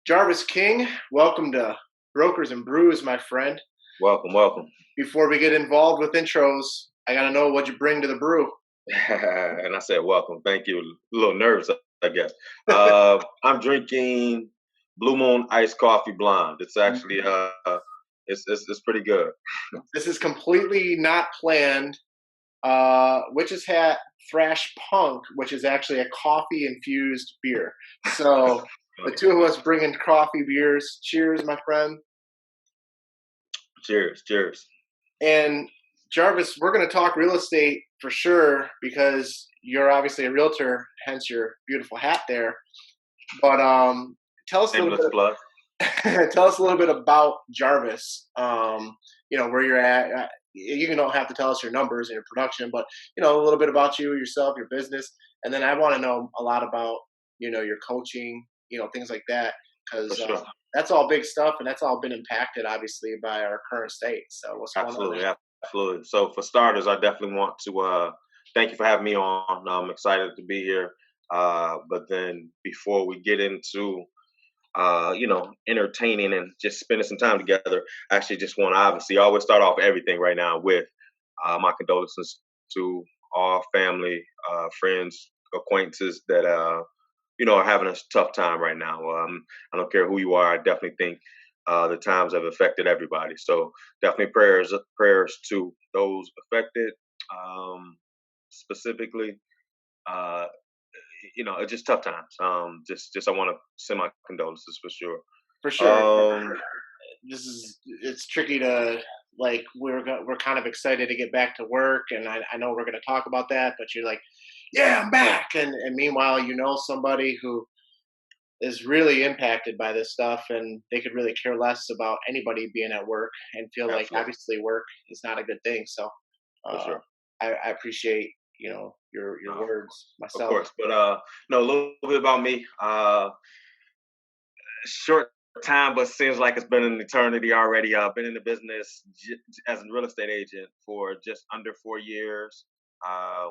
Jarvis King, welcome to Brokers and Brews, my friend. Welcome, welcome. Before we get involved with intros, I gotta know what you bring to the brew. And I said, welcome. Thank you. A little nervous, I guess. I'm drinking Blue Moon iced coffee blonde. It's actually it's pretty good. This is completely not planned. Witch's Hat Thrash Punk, which is actually a coffee infused beer. So the two of us bringing coffee beers. Cheers, my friend. Cheers, cheers. And Jarvis, we're going to talk real estate for sure because you're obviously a realtor, hence your beautiful hat there. But tell us a little Shameless plug. bit. Tell us a little bit about Jarvis. Where you're at. You don't have to tell us your numbers and your production, but a little bit about you, yourself, your business, and then I want to know a lot about your coaching, things like that, because For sure. that's all big stuff, and that's all been impacted obviously by our current state. So what's going on Absolutely, there? absolutely. So for starters, I definitely want to thank you for having me on. I'm excited to be here. But then before we get into entertaining and just spending some time together. I actually just want to obviously always start off everything right now with my condolences to all family, friends, acquaintances that are having a tough time right now. I don't care who you are. I definitely think the times have affected everybody. So definitely prayers to those affected, specifically. Uh, it's just tough times. Just I want to send my condolences for sure. For sure. Um, It's tricky to we're kind of excited to get back to work, and I know we're going to talk about that, but you're like, yeah, I'm back, and meanwhile somebody who is really impacted by this stuff, and they could really care less about anybody being at work and feel like Absolutely, obviously work is not a good thing. So for uh, sure. I appreciate your Uh, words of myself. course, but no, a little bit about me. Short time, but seems like it's been an eternity already. I've been in the business as a real estate agent for just under 4 years.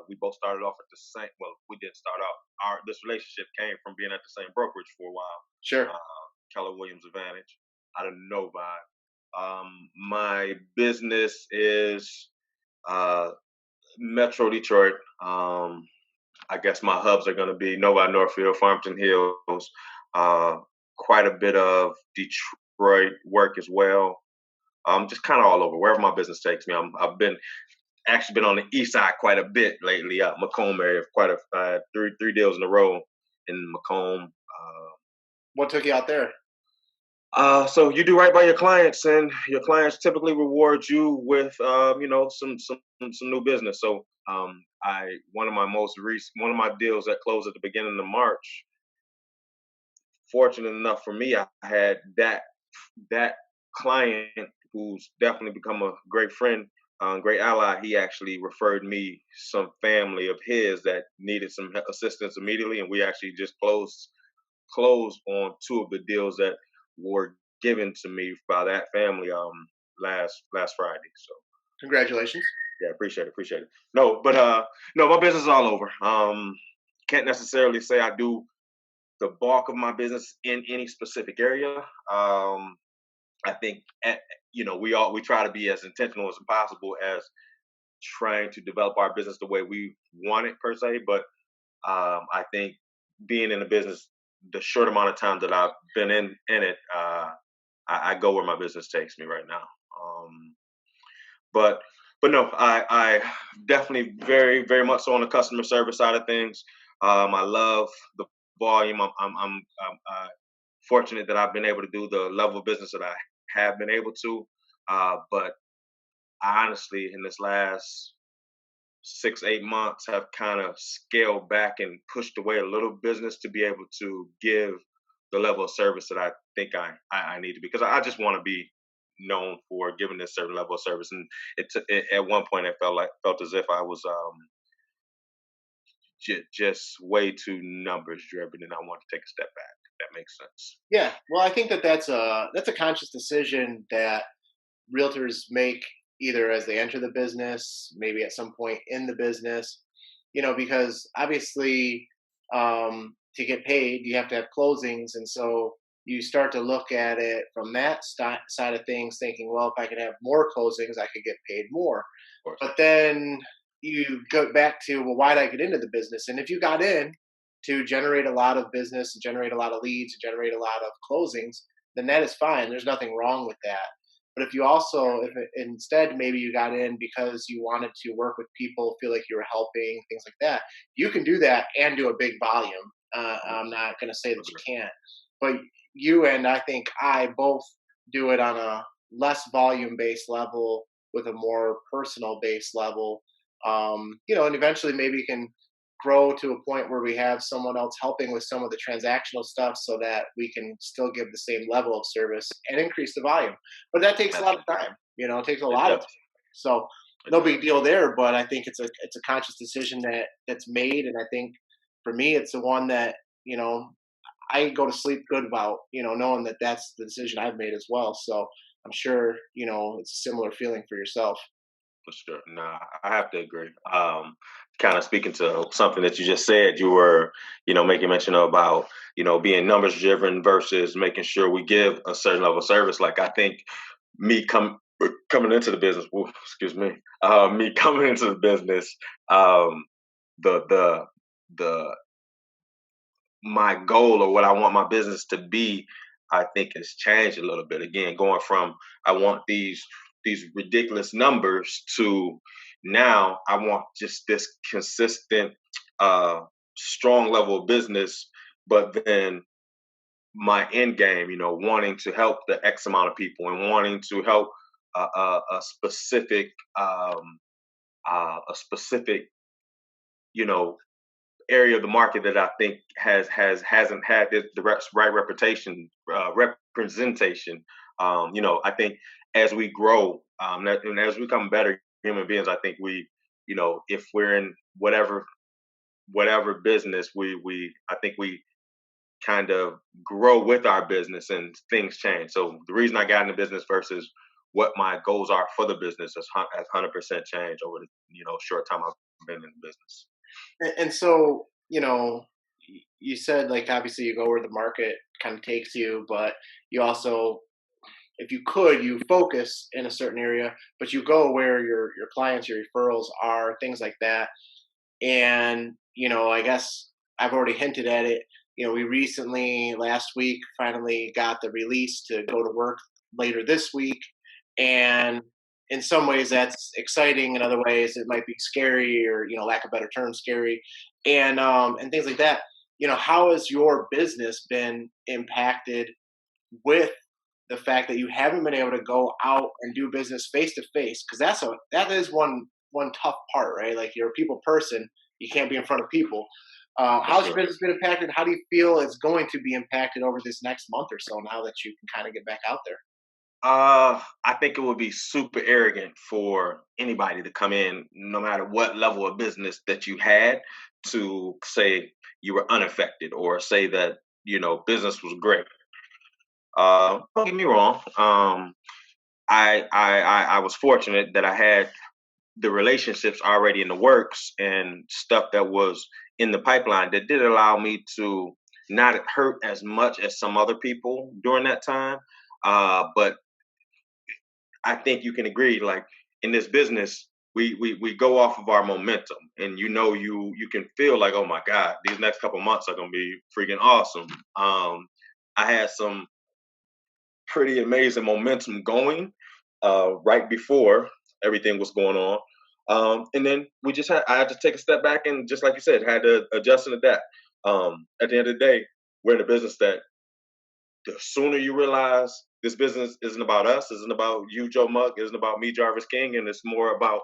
We both started off at the same. Well, we didn't start off. Our this relationship came from being at the same brokerage for a while. Sure. Keller Williams Advantage out of Novi. My business is uh, Metro Detroit. I guess my hubs are going to be Novi, Northville, Farmington Hills, uh, quite a bit of Detroit work as well. Just kind of all over, wherever my business takes me. I've been actually been on the east side quite a bit lately, Macomb area, quite a three deals in a row in Macomb. What took you out there? So you do right by your clients, and your clients typically reward you with, some new business. So I one of my most recent one of my deals that closed at the beginning of March. Fortunate enough for me, I had that client who's definitely become a great friend, great ally. He actually referred me some family of his that needed some assistance immediately, and we actually just closed on two of the deals that were given to me by that family last Friday. So Congratulations. yeah, appreciate it. No, but no, my business is all over. Can't necessarily say I do the bulk of my business in any specific area. I think we try to be as intentional as possible as trying to develop our business the way we want it per se. But I think being in the business, the short amount of time that I've been in it, I go where my business takes me right now. Um, but but no, I definitely very much so on the customer service side of things. I love the volume. I'm fortunate that I've been able to do the level of business that I have been able to. But I honestly, in this last 6 8 months, have kind of scaled back and pushed away a little business to be able to give the level of service that I think I need to be, because I just want to be known for giving this certain level of service. And at one point, it felt as if I was just way too numbers driven, and I want to take a step back. If that makes sense. Yeah. Well, I think that's a conscious decision that realtors make either as they enter the business, maybe at some point in the business, because obviously to get paid, you have to have closings. And so you start to look at it from that side of things, thinking, well, if I could have more closings, I could get paid more. Of course. But then you go back to, well, why did I get into the business? And if you got in to generate a lot of business and generate a lot of leads and generate a lot of closings, then that is fine. There's nothing wrong with that. But if you also, if it, instead maybe you got in because you wanted to work with people, feel like you were helping, things like that, you can do that and do a big volume. I'm Yes. not going to say that Agree. you can't, but you and I think I both do it on a less volume based level with a more personal based level. And eventually maybe you can grow to a point where we have someone else helping with some of the transactional stuff so that we can still give the same level of service and increase the volume. But that takes a lot of Absolutely. time. It takes a It lot of time. does. So It no does. big deal there, but I think it's a conscious decision that's made, and I think for me it's the one that you know I go to sleep good about, knowing that that's the decision I've made as well. So I'm sure, it's a similar feeling for yourself. For sure. Nah, I have to agree. Kind of speaking to something that you just said, you were, making mention about, being numbers driven versus making sure we give a certain level of service. Like I think me coming into the business, woo, excuse me, me coming into the business, um, the the the my goal or what I want my business to be, I think has changed a little bit. Again, going from I want these ridiculous numbers to now I want just this consistent, uh, strong level of business. But then my end game, wanting to help the X amount of people and wanting to help a specific, a specific, you know, area of the market that I think hasn't had the right reputation, representation. I think as we grow, and as we become better human beings, I think if we're in whatever business, we I think we kind of grow with our business and things change. So the reason I got into business versus what my goals are for the business has 100% changed over the short time I've been in the business. And so, you said like obviously you go where the market kind of takes you, but you also, if you could, you focus in a certain area, but you go where your clients, your referrals are, things like that. And I guess I've already hinted at it. We recently last week finally got the release to go to work later this week, and in some ways that's exciting. In other ways it might be scary, or lack of better term, scary, and things like that. How has your business been impacted with the fact that you haven't been able to go out and do business face to face? Because that is one tough part, right? Like you're a people person, you can't be in front of people. For How's your sure. business been impacted? How do you feel it's going to be impacted over this next month or so now that you can kind of get back out there? I think it would be super arrogant for anybody to come in, no matter what level of business that you had, to say you were unaffected or say that business was great. Don't get me wrong. I was fortunate that I had the relationships already in the works and stuff that was in the pipeline that did allow me to not hurt as much as some other people during that time. But I think you can agree, like in this business, we go off of our momentum, and you can feel like, oh my God, these next couple months are gonna be freaking awesome. I had some pretty amazing momentum going right before everything was going on. And then I had to take a step back and just like you said, had to adjust and adapt. At the end of the day, we're in a business that the sooner you realize this business isn't about us, isn't about you, Joe Muck, isn't about me, Jarvis King, and it's more about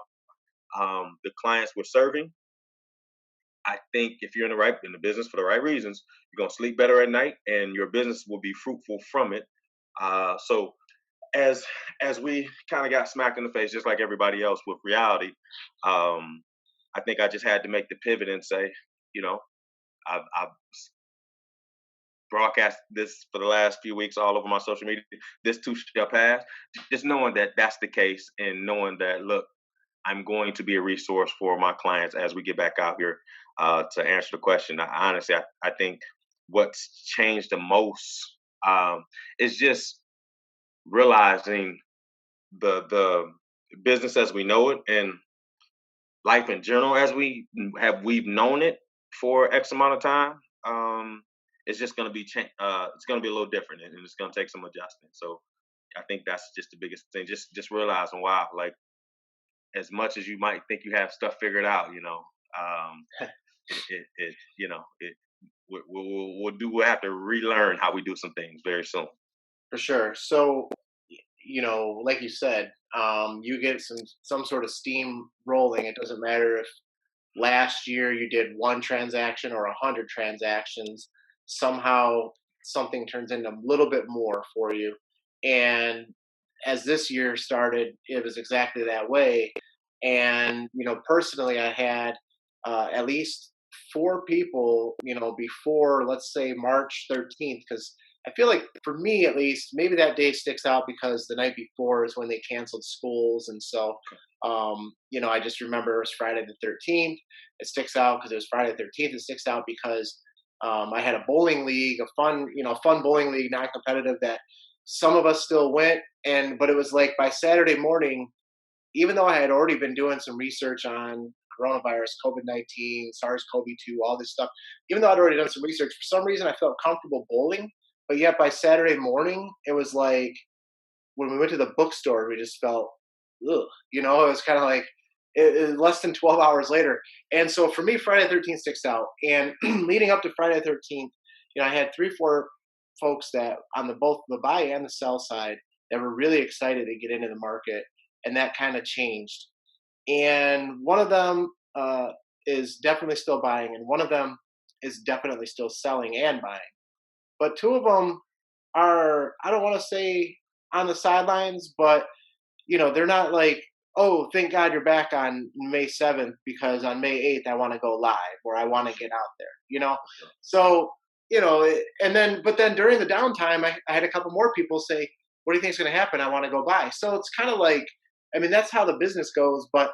the clients we're serving. I think if you're in the business for the right reasons, you're gonna sleep better at night, and your business will be fruitful from it. So as as we kind of got smacked in the face, just like everybody else with reality, um, I think I just had to make the pivot and say, you know, I've broadcast this for the last few weeks all over my social media. This too shall pass. Just knowing that that's the case, and knowing that, look, I'm going to be a resource for my clients as we get back out here. To answer the question, honestly, I think what's changed the most. Um, it's just realizing the business as we know it and life in general as we've known it for X amount of time. It's just going to be it's going to be a little different, and it's going to take some adjustment. So I think that's just the biggest thing. Just realizing, wow, like as much as you might think you have stuff figured out, um, it we'll have to relearn how we do some things very soon. For sure. So, like you said, you get some sort of steam rolling. It doesn't matter if last year you did one transaction or 100 transactions. Somehow something turns into a little bit more for you. And as this year started, it was exactly that way. And personally, I had at least four people, before, let's say, March 13th, because I feel like for me at least, maybe that day sticks out because the night before is when they canceled schools, and so I just remember it was Friday the 13th. It sticks out because it was Friday the 13th. It sticks out because I had a bowling league, a fun bowling league, non-competitive, that some of us still went, but it was like by Saturday morning, even though I had already been doing some research on coronavirus, COVID-19, SARS-CoV-2, all this stuff, even though I'd already done some research, for some reason I felt comfortable bowling. But yet by Saturday morning, it was like when we went to the bookstore, we just felt, ugh, it was kind of like less than 12 hours later. And so for me, Friday the 13th sticks out. And leading up to Friday the 13th, I had 3, 4 folks that on both the buy and the sell side that were really excited to get into the market. And that kind of changed. And one of them is definitely still buying, and one of them is definitely still selling and buying. But two of them are, I don't want to say on the sidelines, but they're not like, oh, thank God you're back on May 7th because on May 8th I want to go live or I want to get out there. So, but then during the downtime, I had a couple more people say, what do you think is going to happen? I want to go buy. So it's kind of like, I mean, that's how the business goes. But,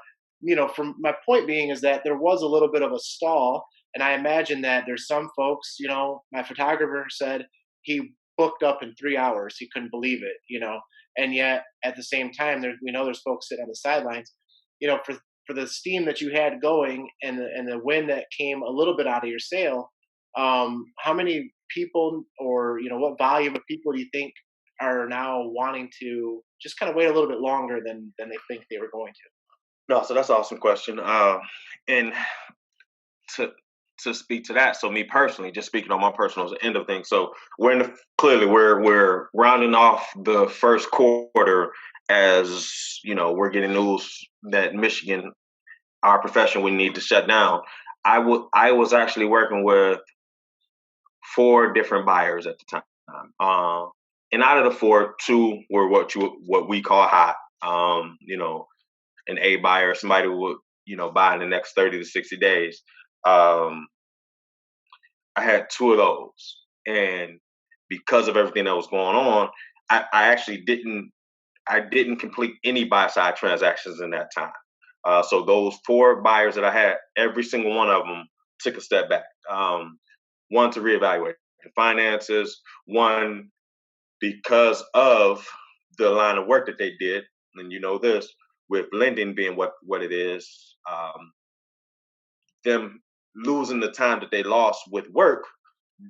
from my point being is that there was a little bit of a stall. And I imagine that there's some folks, my photographer said he booked up in 3 hours. He couldn't believe it, and yet at the same time, we know there's folks sitting on the sidelines, for the steam that you had going and the wind that came a little bit out of your sail. How many people, or what volume of people do you think are now wanting to just kind of wait a little bit longer than they think they were going to? No, so that's an awesome question. And to to speak to that, so me personally, just speaking on my personal end of things. So we're in clearly we're rounding off the first quarter, as we're getting news that Michigan, our profession, we need to shut down. I was actually working with four different buyers at the time. And out of the four, two were what we call hot. An A buyer, somebody who would buy in the next 30 to 60 days. Um, I had two of those, and because of everything that was going on, I actually didn't complete any buy side transactions in that time. So those four buyers that I had, every single one of them took a step back. One to reevaluate the finances, one because of the line of work that they did, and this with lending being what it is, them losing the time that they lost with work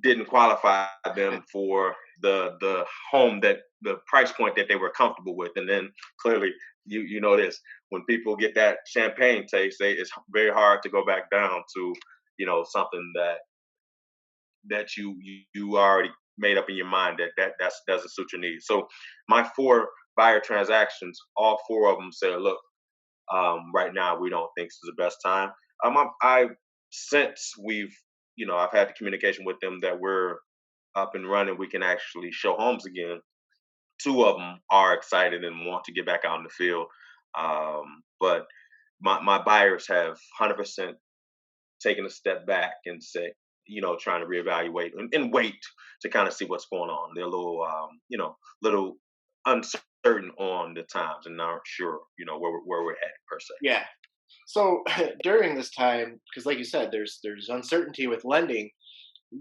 didn't qualify them for the home, that the price point that they were comfortable with. And then clearly, you know this, when people get that champagne taste, it's very hard to go back down to something that you already made up in your mind that doesn't suit your needs. So my four buyer transactions, all four of them said, look, right now we don't think this is the best time. I since I've had the communication with them that we're up and running, we can actually show homes again. Two of them are excited and want to get back out in the field, but my buyers have 100% taken a step back and say, trying to reevaluate and wait to kind of see what's going on. They're a little, little uncertain on the times and aren't sure, where we're headed per se. Yeah. So during this time, because like you said, there's uncertainty with lending,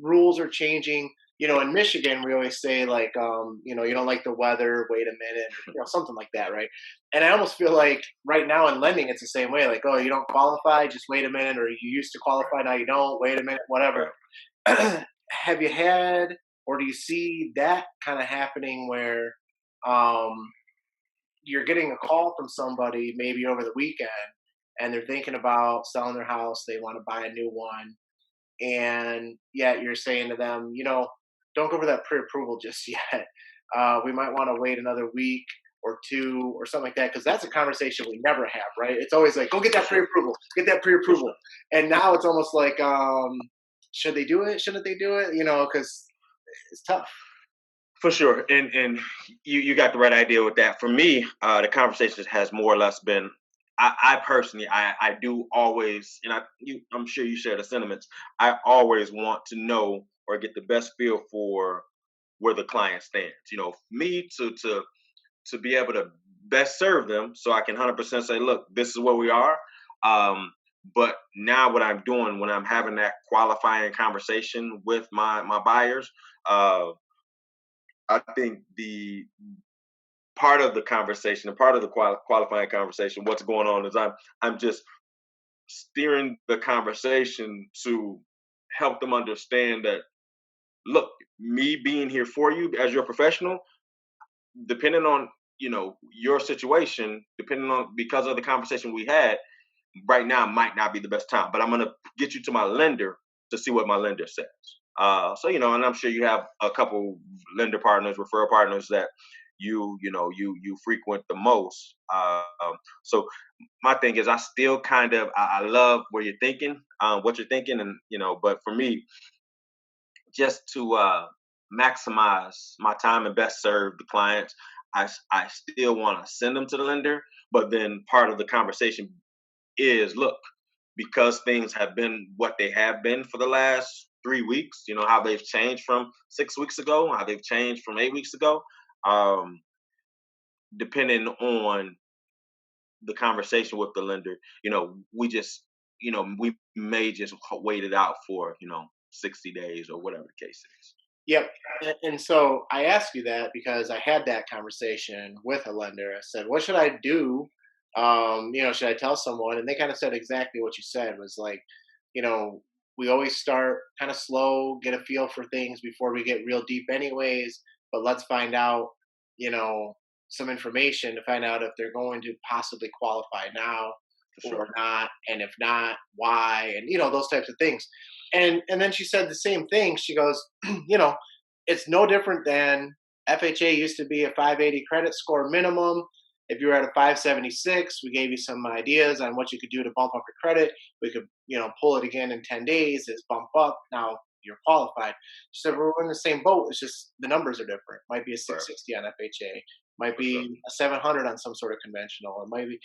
rules are changing. in Michigan, we always say like, you don't like the weather, wait a minute, or, something like that, right? And I almost feel like right now in lending, it's the same way. Like, oh, you don't qualify, just wait a minute, or you used to qualify, now you don't. Wait a minute, whatever. Right. Have you had, or do you see that kind of happening where um, you're getting a call from somebody maybe over the weekend, and they're thinking about selling their house, they want to buy a new one, and yet you're saying to them, don't go for that pre-approval just yet. We might want to wait another week or two or something like that, because that's a conversation we never have, right? It's always like, go get For that sure. pre-approval, get that For pre-approval, sure. and now it's almost like, should they do it? Shouldn't they do it? Because it's tough. For sure, and you got the right idea with that. For me, the conversation has more or less been. I personally, I do always, and I'm sure you share the sentiments. I always want to know or get the best feel for where the client stands. Me to be able to best serve them, so I can 100% say, look, this is where we are. Um, but now, what I'm doing when I'm having that qualifying conversation with my buyers. I think the part of the conversation, and part of the qualifying conversation, what's going on is I'm just steering the conversation to help them understand that, look, me being here for you as your professional, depending on your situation, depending on, because of the conversation we had, right now might not be the best time, but I'm going to get you to my lender to see what my lender says. And I'm sure you have a couple lender partners, referral partners that you frequent the most. So my thing is, I still kind of I love where you're thinking, what you're thinking, and but for me, just to maximize my time and best serve the clients, I still want to send them to the lender, but then part of the conversation is, look, because things have been what they have been for the last 3 weeks, how they've changed from 6 weeks ago, how they've changed from 8 weeks ago. Um, Depending on the conversation with the lender, we may just wait it out for 60 days or whatever the case is. Yep. And so I asked you that because I had that conversation with a lender. I said, what should I do? Should I tell someone? And they kind of said exactly what you said, was like, you know, we always start kind of slow, get a feel for things before we get real deep, anyways. But let's find out, you know, some information to find out if they're going to possibly qualify now For or sure. not, and if not, why, and those types of things. And then she said the same thing. She goes, it's no different than FHA used to be a 580 credit score minimum. If you were at a 576, we gave you some ideas on what you could do to bump up your credit. We could, pull it again in 10 days, is bump up. Now you're qualified. She said, we're in the same boat. It's just the numbers are different. Might be a Right. 660 on FHA, might For sure. be a 700 on some sort of conventional. It might be,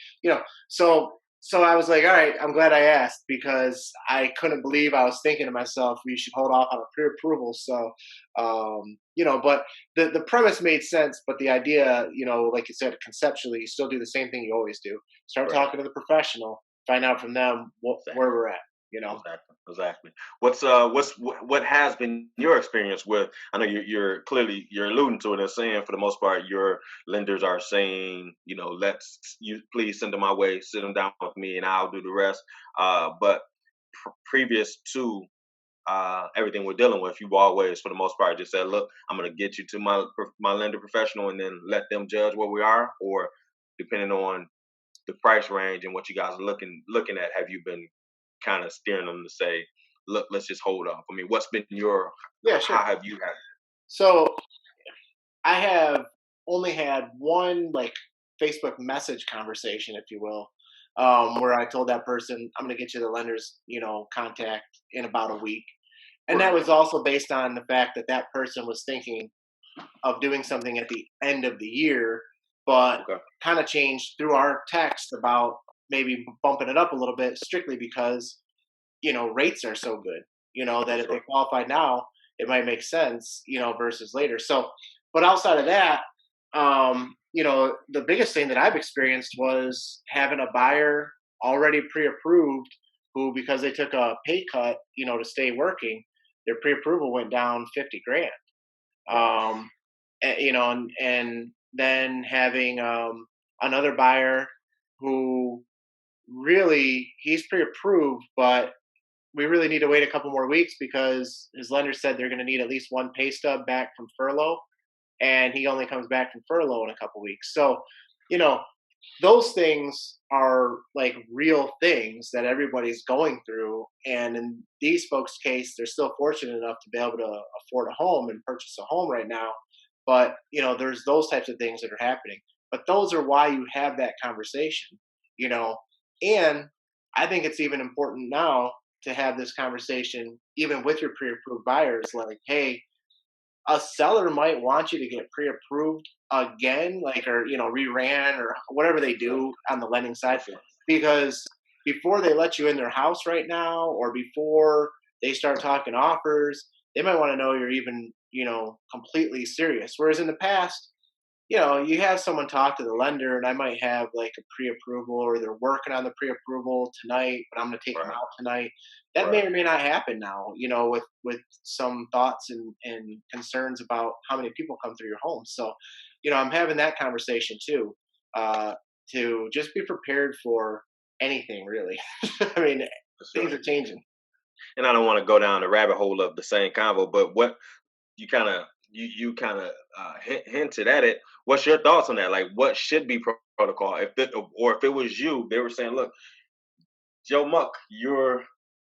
so I was like, all right, I'm glad I asked, because I couldn't believe, I was thinking to myself, we should hold off on a pre-approval. So, but the premise made sense, but the idea, like you said, conceptually, you still do the same thing you always do. Start Right. talking to the professional, find out from them where Exactly. we're at, you know? Exactly. Exactly. What has been your experience with? I know you're clearly you're alluding to it and saying, for the most part, your lenders are saying, let's you please send them my way, sit them down with me, and I'll do the rest. But previous to everything we're dealing with, you've always, for the most part, just said, look, I'm going to get you to my lender professional, and then let them judge where we are, or depending on the price range and what you guys are looking at, have you been kind of steering them to say, look, let's just hold off? I mean, what's been your Yeah, how sure. have you had it? So I have only had one like Facebook message conversation, if you will, where I told that person, I'm going to get you the lender's, contact in about a week. And that Right. was also based on the fact that that person was thinking of doing something at the end of the year, but Okay. kind of changed through our text about maybe bumping it up a little bit, strictly because, rates are so good, For that if they sure. qualify now, it might make sense, versus later. So, but outside of that, the biggest thing that I've experienced was having a buyer already pre-approved who, because they took a pay cut, to stay working, their pre-approval went down 50 grand. Right. And then having another buyer who really he's pre-approved, but we really need to wait a couple more weeks because his lender said they're going to need at least one pay stub back from furlough, and he only comes back from furlough in a couple weeks. So, you know, those things are like real things that everybody's going through. And in these folks' case, they're still fortunate enough to be able to afford a home and purchase a home right now. But, there's those types of things that are happening. But those are why you have that conversation, you know. And I think it's even important now to have this conversation, even with your pre approved buyers, like, hey, a seller might want you to get pre-approved again, like, or reran or whatever they Yeah, do on the lending for side, sure. because before they let you in their house right now, or before they start talking offers, they might want to know you're even completely serious. Whereas in the past, you have someone talk to the lender, and I might have like a pre-approval, or they're working on the pre-approval tonight, but I'm going to take them Right. out tonight. That may Right. or may not happen now, with some thoughts and concerns about how many people come through your home. So, I'm having that conversation too, uh, to just be prepared for anything really. I mean, For things sure. are changing. And I don't want to go down the rabbit hole of the same convo, but what you kind of hinted at it. What's your thoughts on that? Like, what should be protocol? Or if it was you, they were saying, "Look, Joe Muck, you're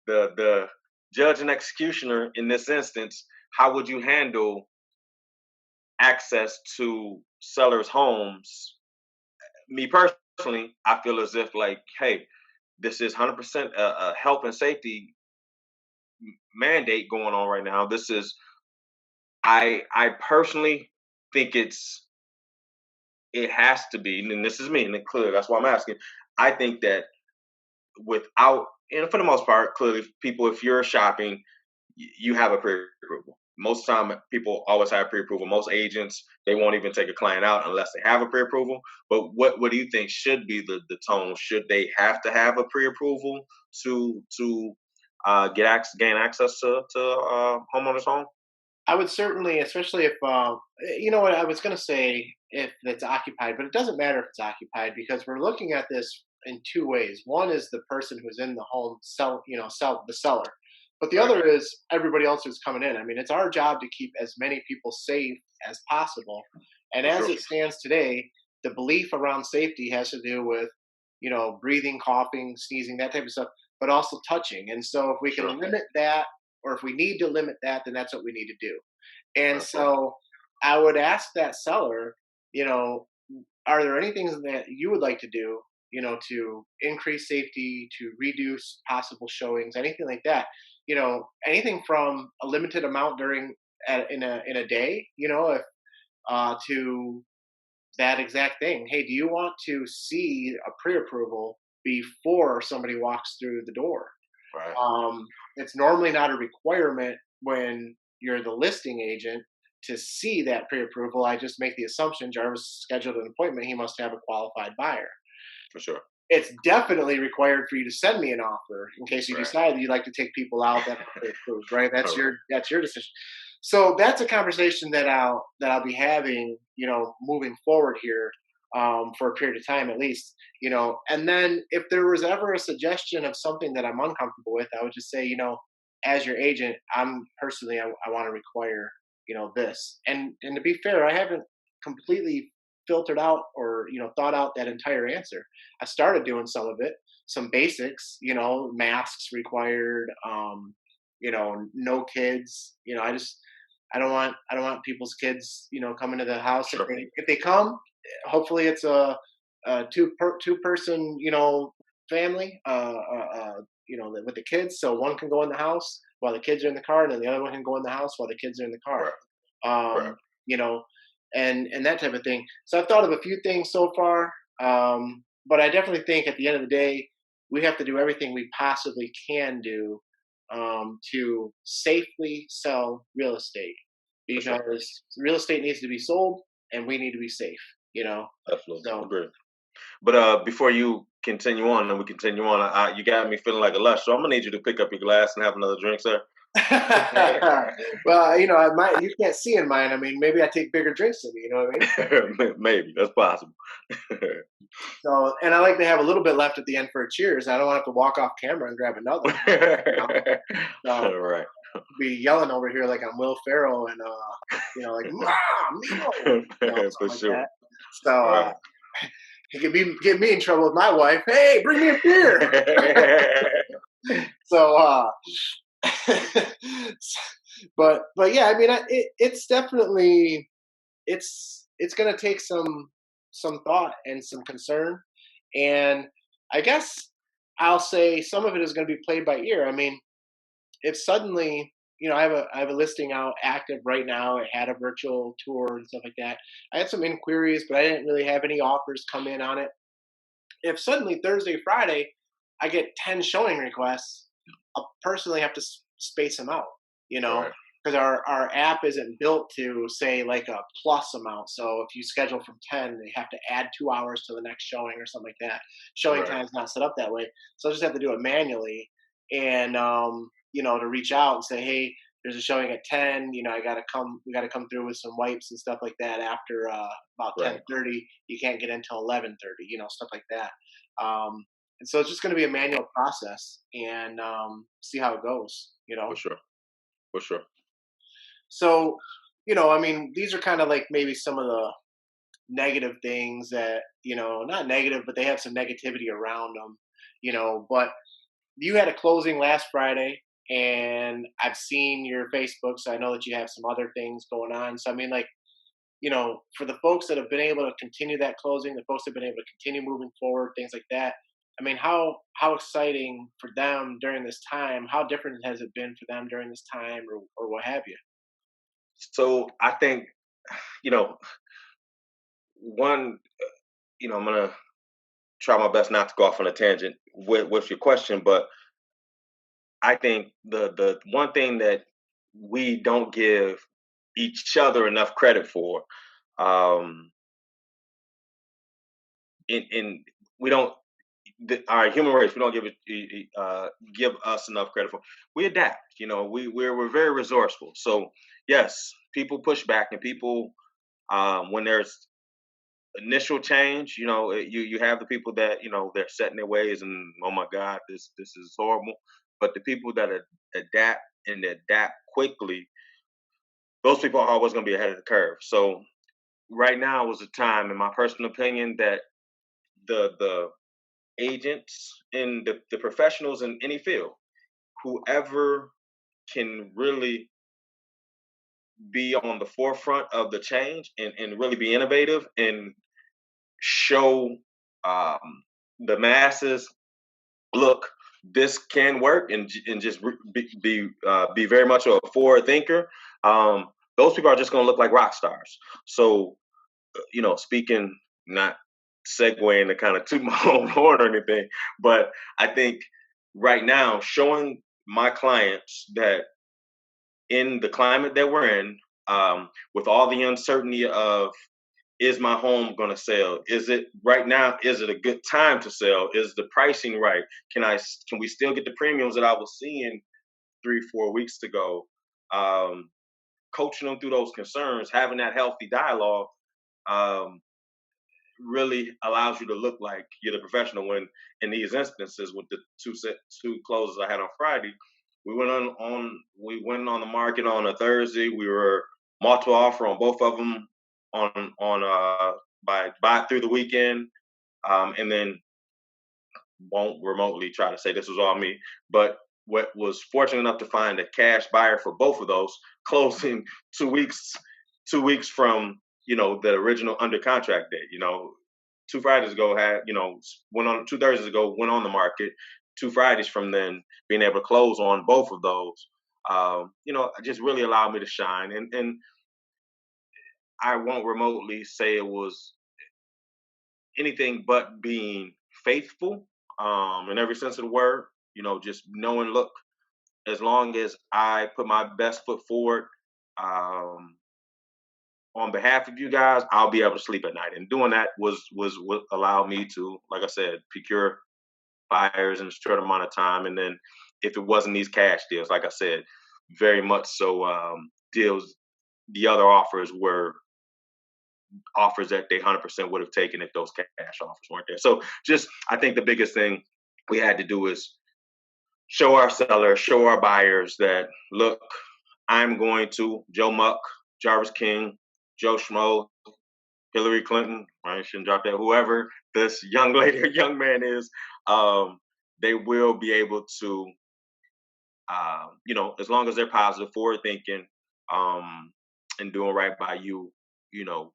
the judge and executioner in this instance. How would you handle access to sellers' homes?" Me personally, I feel as if like, hey, this is 100% a health and safety mandate going on right now. This is I personally think it has to be, and this is me, and it clear. That's why I'm asking. I think that without, and for the most part, clearly, people, if you're shopping, you have a pre-approval. Most time, people always have pre-approval. Most agents, they won't even take a client out unless they have a pre-approval. But what do you think should be the tone? Should they have to have a pre-approval to gain access to homeowners home? I would certainly, especially if you know what I was going to say, if it's occupied, but it doesn't matter if it's occupied because we're looking at this in two ways. One is the person who's in the home sell the seller, but the Right. other is everybody else who's coming in. I mean, it's our job to keep as many people safe as possible. And For as sure. it stands today, the belief around safety has to do with breathing, coughing, sneezing, that type of stuff, but also touching. And so if For we can sure. limit that, or if we need to limit that, then that's what we need to do. And That's right. so I would ask that seller, you know, are there any things that you would like to do, to increase safety, to reduce possible showings, anything like that? Anything from a limited amount in a day, if to that exact thing. Hey, do you want to see a pre-approval before somebody walks through the door? Right. It's normally not a requirement when you're the listing agent to see that pre-approval. I just make the assumption Jarvis scheduled an appointment. He must have a qualified buyer. For sure. It's definitely required for you to send me an offer in case you Right. decide you'd like to take people out that are pre-approved. Right? All That's right. your decision. So that's a conversation that I'll be having, moving forward here, for a period of time at least, And then if there was ever a suggestion of something that I'm uncomfortable with, I would just say, as your agent, I'm personally, I want to require, this. And to be fair, I haven't completely filtered out or thought out that entire answer. I started doing some of it, some basics, masks required, no kids. I don't want people's kids, coming to the house. If Sure. they come, hopefully it's a two person, family, with the kids, so one can go in the house while the kids are in the car, and then the other one can go in the house while the kids are in the car. Right. Right. Um, you know, and that type of thing. So I've thought of a few things so far, but I definitely think at the end of the day, we have to do everything we possibly can do, to safely sell real estate For sure. because real estate needs to be sold and we need to be safe, Absolutely. So Agree. But before you continue on and we continue on, you got me feeling like a lush. So I'm gonna need you to pick up your glass and have another drink, sir. Well, you can't see in mine. I mean, maybe I take bigger drinks than me. You know what I mean? Maybe that's possible. So, and I like to have a little bit left at the end for a cheers. I don't want to have to walk off camera and grab another one. You know? So All right. be yelling over here like I'm Will Ferrell and like mom, Milo, For something like sure. that. So All right. he could be get me in trouble with my wife. Hey, bring me a beer. So but yeah, I mean, it's definitely it's going to take some thought and some concern, and I guess I'll say some of it is going to be played by ear. I mean, if suddenly I have a listing out active right now. It had a virtual tour and stuff like that. I had some inquiries, but I didn't really have any offers come in on it. If suddenly Thursday, Friday, I get 10 showing requests, I'll personally have to space them out, you know, Right. because our app isn't built to say like a plus amount. So if you schedule from 10, they have to add 2 hours to the next showing or something like that. Showing Right. time is not set up that way. So I just have to do it manually and, to reach out and say, hey, there's a showing at 10, we got to come through with some wipes and stuff like that after about Right. 10:30. You can't get in until 11:30, stuff like that. And so it's just going to be a manual process and see how it goes. For sure. For sure. So, I mean, these are kind of like maybe some of the negative things that, not negative, but they have some negativity around them. But you had a closing last Friday and I've seen your Facebook, so I know that you have some other things going on. So, I mean, like, for the folks that have been able to continue that closing, the folks that have been able to continue moving forward, things like that. I mean, how exciting for them during this time? How different has it been for them during this time, or what have you? So I think, you know, one, I'm gonna try my best not to go off on a tangent with your question, but I think the one thing that we don't give each other enough credit for, um, in we don't our human race, we don't give us enough credit for. We adapt, we're very resourceful. So yes, people push back, and people, when there's initial change, you have the people that they're set in their ways, and oh my God, this is horrible. But the people that adapt and adapt quickly, those people are always going to be ahead of the curve. So right now was a time, in my personal opinion, that the agents and the professionals in any field, whoever can really be on the forefront of the change, and really be innovative and show, um, the masses, look, this can work, and just be very much a forward thinker. Those people are just going to look like rock stars. So, speaking, not segueing to kind of toot my own horn or anything, but I think right now, showing my clients that in the climate that we're in, with all the uncertainty of, is my home going to sell? Is it right now? Is it a good time to sell? Is the pricing right? Can we still get the premiums that I was seeing 3 4 weeks ago? Um, Coaching them through those concerns, having that healthy dialogue, um, really allows you to look like you're the professional. When in these instances, with the two closes I had on Friday, we went on the market on a Thursday. We were multiple offer on both of them on by through the weekend, and then won't remotely try to say this was all me, but what was fortunate enough to find a cash buyer for both of those, closing 2 weeks 2 weeks from the original under contract date. 2 Fridays ago, had went on 2 Thursdays ago, went on the market. 2 Fridays from then, being able to close on both of those, just really allowed me to shine. And I won't remotely say it was anything but being faithful, in every sense of the word. Just knowing, look, as long as I put my best foot forward, um, on behalf of you guys, I'll be able to sleep at night. And doing that was what allowed me to, like I said, procure buyers in a short amount of time. And then if it wasn't these cash deals, like I said, very much so deals. The other offers were offers that they 100% would have taken if those cash offers weren't there. So just I think the biggest thing we had to do is show our sellers, show our buyers that look, I'm going to Joe Muck, Jarvis King, Joe Schmo, Hillary Clinton, I shouldn't drop that, whoever this young lady or young man is, they will be able to, as long as they're positive, forward thinking, and doing right by you, you know,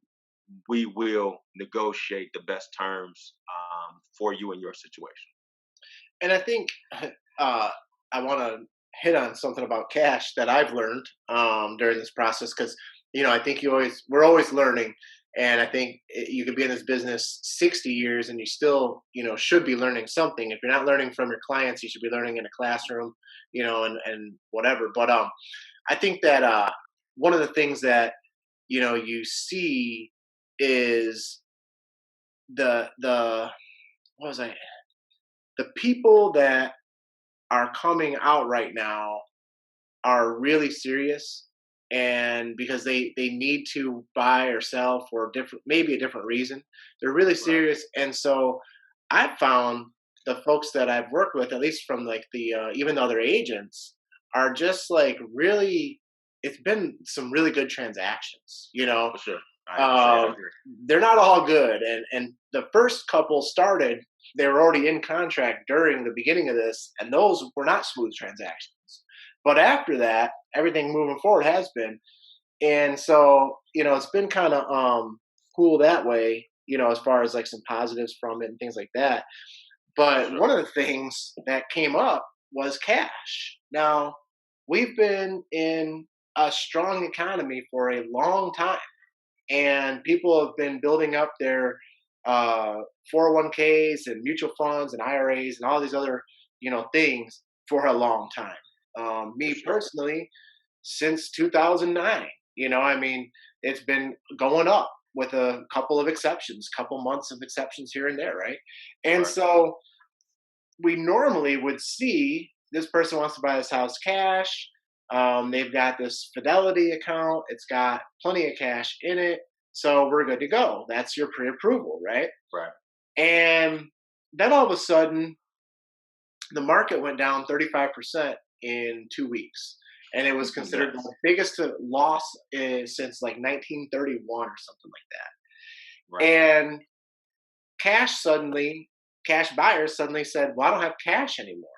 we will negotiate the best terms for you and your situation. And I think uh, I want to hit on something about cash that I've learned during this process because I think we're always learning, and I think you could be in this business 60 years and you still should be learning something. If you're not learning from your clients, you should be learning in a classroom, and whatever. But I think that one of the things that you see is the what was I the people that are coming out right now are really serious, and because they need to buy or sell for maybe a different reason, they're really Right. serious. And so I found the folks that I've worked with, at least from like the even the other agents, are just like really, it's been some really good transactions, For sure. I understand. I um, agree. they're not all good, and the first couple started. They were already in contract during the beginning of this, and those were not smooth transactions. But after that, everything moving forward has been, and so it's been kind of cool that way. As far as like some positives from it and things like that. For But sure. one of the things that came up was cash. Now, we've been in a strong economy for a long time, and people have been building up their uh, 401ks and mutual funds and IRAs and all these other things for a long time. For Me sure. personally, since 2009, I mean, it's been going up with a couple of exceptions, couple months of exceptions here and there, right? And Right. so we normally would see this person wants to buy this house cash. They've got this Fidelity account. It's got plenty of cash in it. So we're good to go. That's your pre approval, right? Right. And then all of a sudden, the market went down 35% in 2 weeks. And it was considered Yes. the biggest loss since like 1931 or something like that. Right. And cash buyers suddenly said, well, I don't have cash anymore.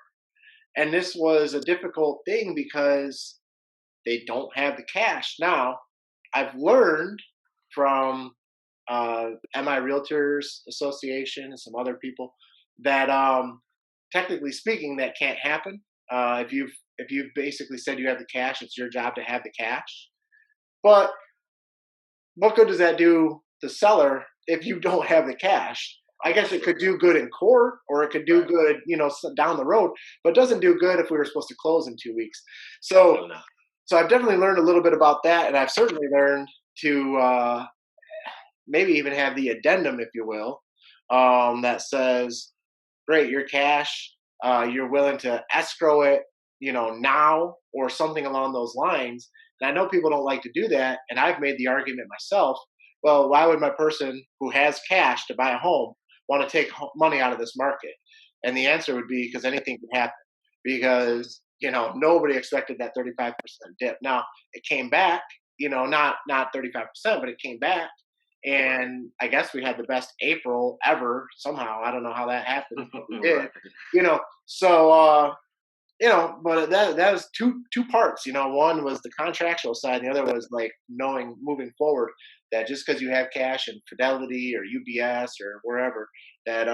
And this was a difficult thing because they don't have the cash. Now, I've learned from MI Realtors Association and some other people that technically speaking, that can't happen. If you've basically said you have the cash, it's your job to have the cash. But what good does that do the seller if you don't have the cash? I Oh, for guess it sure. could do good in court, or it could do Right. good, down the road, but it doesn't do good if we were supposed to close in 2 weeks. So, Absolutely not. so I've definitely learned a little bit about that, and I've certainly learned to maybe even have the addendum, if you will, that says, "Great, your cash. You're willing to escrow it, now or something along those lines." And I know people don't like to do that, and I've made the argument myself. Well, why would my person who has cash to buy a home want to take money out of this market? And the answer would be because anything can happen. Because nobody expected that 35% dip. Now it came back. Not 35%, but it came back, Right. and I guess we had the best April ever somehow. I don't know how that happened, but we did. Right. So but that was two parts. One was the contractual side, and the other was like knowing moving forward that just because you have cash in Fidelity or UBS or wherever, that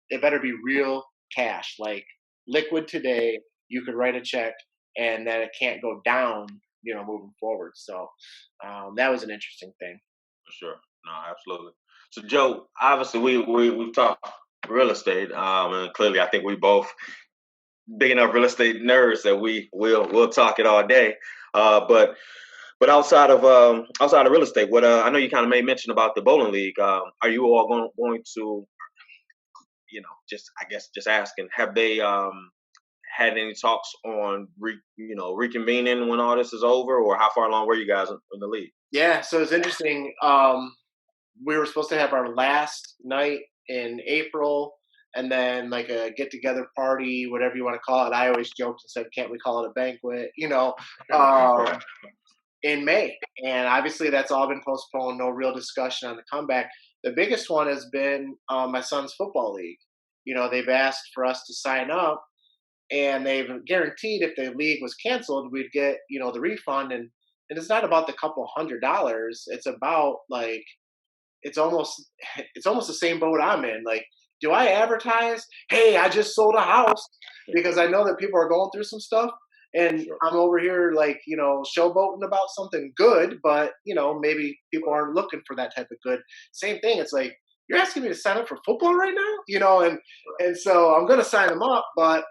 it better be real cash, like liquid today. You could write a check, and that it can't go down. Moving forward. So that was an interesting thing. For sure. No, absolutely. So, Joe, obviously, we've talked real estate, and clearly, I think we both big enough real estate nerds that we'll talk it all day. But outside of real estate, what I know you kind of made mention about the bowling league. Are you all going to just I guess just asking, had any talks on reconvening when all this is over, or how far along were you guys in the league? Yeah, so it's interesting. We were supposed to have our last night in April, and then like a get together party, whatever you want to call it. I always joked and said, "Can't we call it a banquet?" Right. In May. And obviously, that's all been postponed. No real discussion on the comeback. The biggest one has been my son's football league. They've asked for us to sign up, and they've guaranteed if the league was canceled, we'd get the refund. And it's not about the couple $100. It's about like it's almost it's almost the same boat I'm in. Like, do I advertise, hey, I just sold a house, because I know that people are going through some stuff, and Sure. I'm over here like, showboating about something good, but maybe people aren't looking for that type of good. Same thing. It's like, you're asking me to sign up for football right now, and so I'm gonna sign them up, but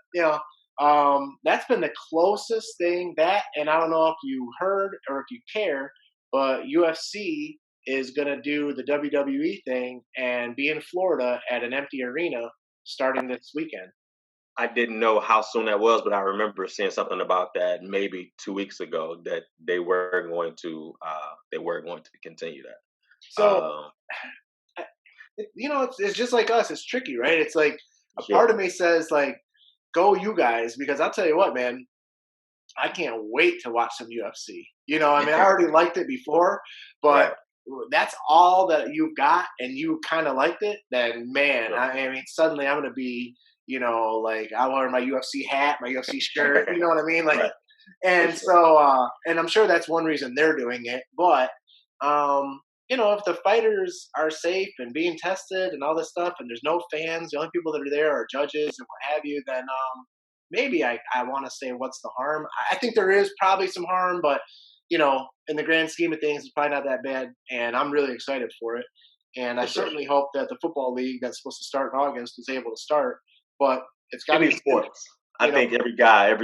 that's been the closest thing, that, and I don't know if you heard or if you care, but UFC is going to do the WWE thing and be in Florida at an empty arena starting this weekend. I didn't know how soon that was, but I remember seeing something about that maybe 2 weeks ago that they were going to continue that. So, it's just like us. It's tricky, right? It's like a part Sure. of me says, like, go you guys, because I'll tell you what, man, I can't wait to watch some UFC. I mean, I already liked it before, but Right. that's all that you've got, and you kind of liked it, then man, Sure. I mean, suddenly I'm gonna be, like I wear my UFC hat, my UFC shirt, you know what I mean? Like, Right. For and sure. so, and I'm sure that's one reason they're doing it. But, if the fighters are safe and being tested and all this stuff, and there's no fans, the only people that are there are judges and what have you, then maybe I want to say, what's the harm? I think there is probably some harm, but in the grand scheme of things, it's probably not that bad. And I'm really excited for it. And I For sure. certainly hope that the football league that's supposed to start in August is able to start. But it's got to Any be soon, sports. I you know. think every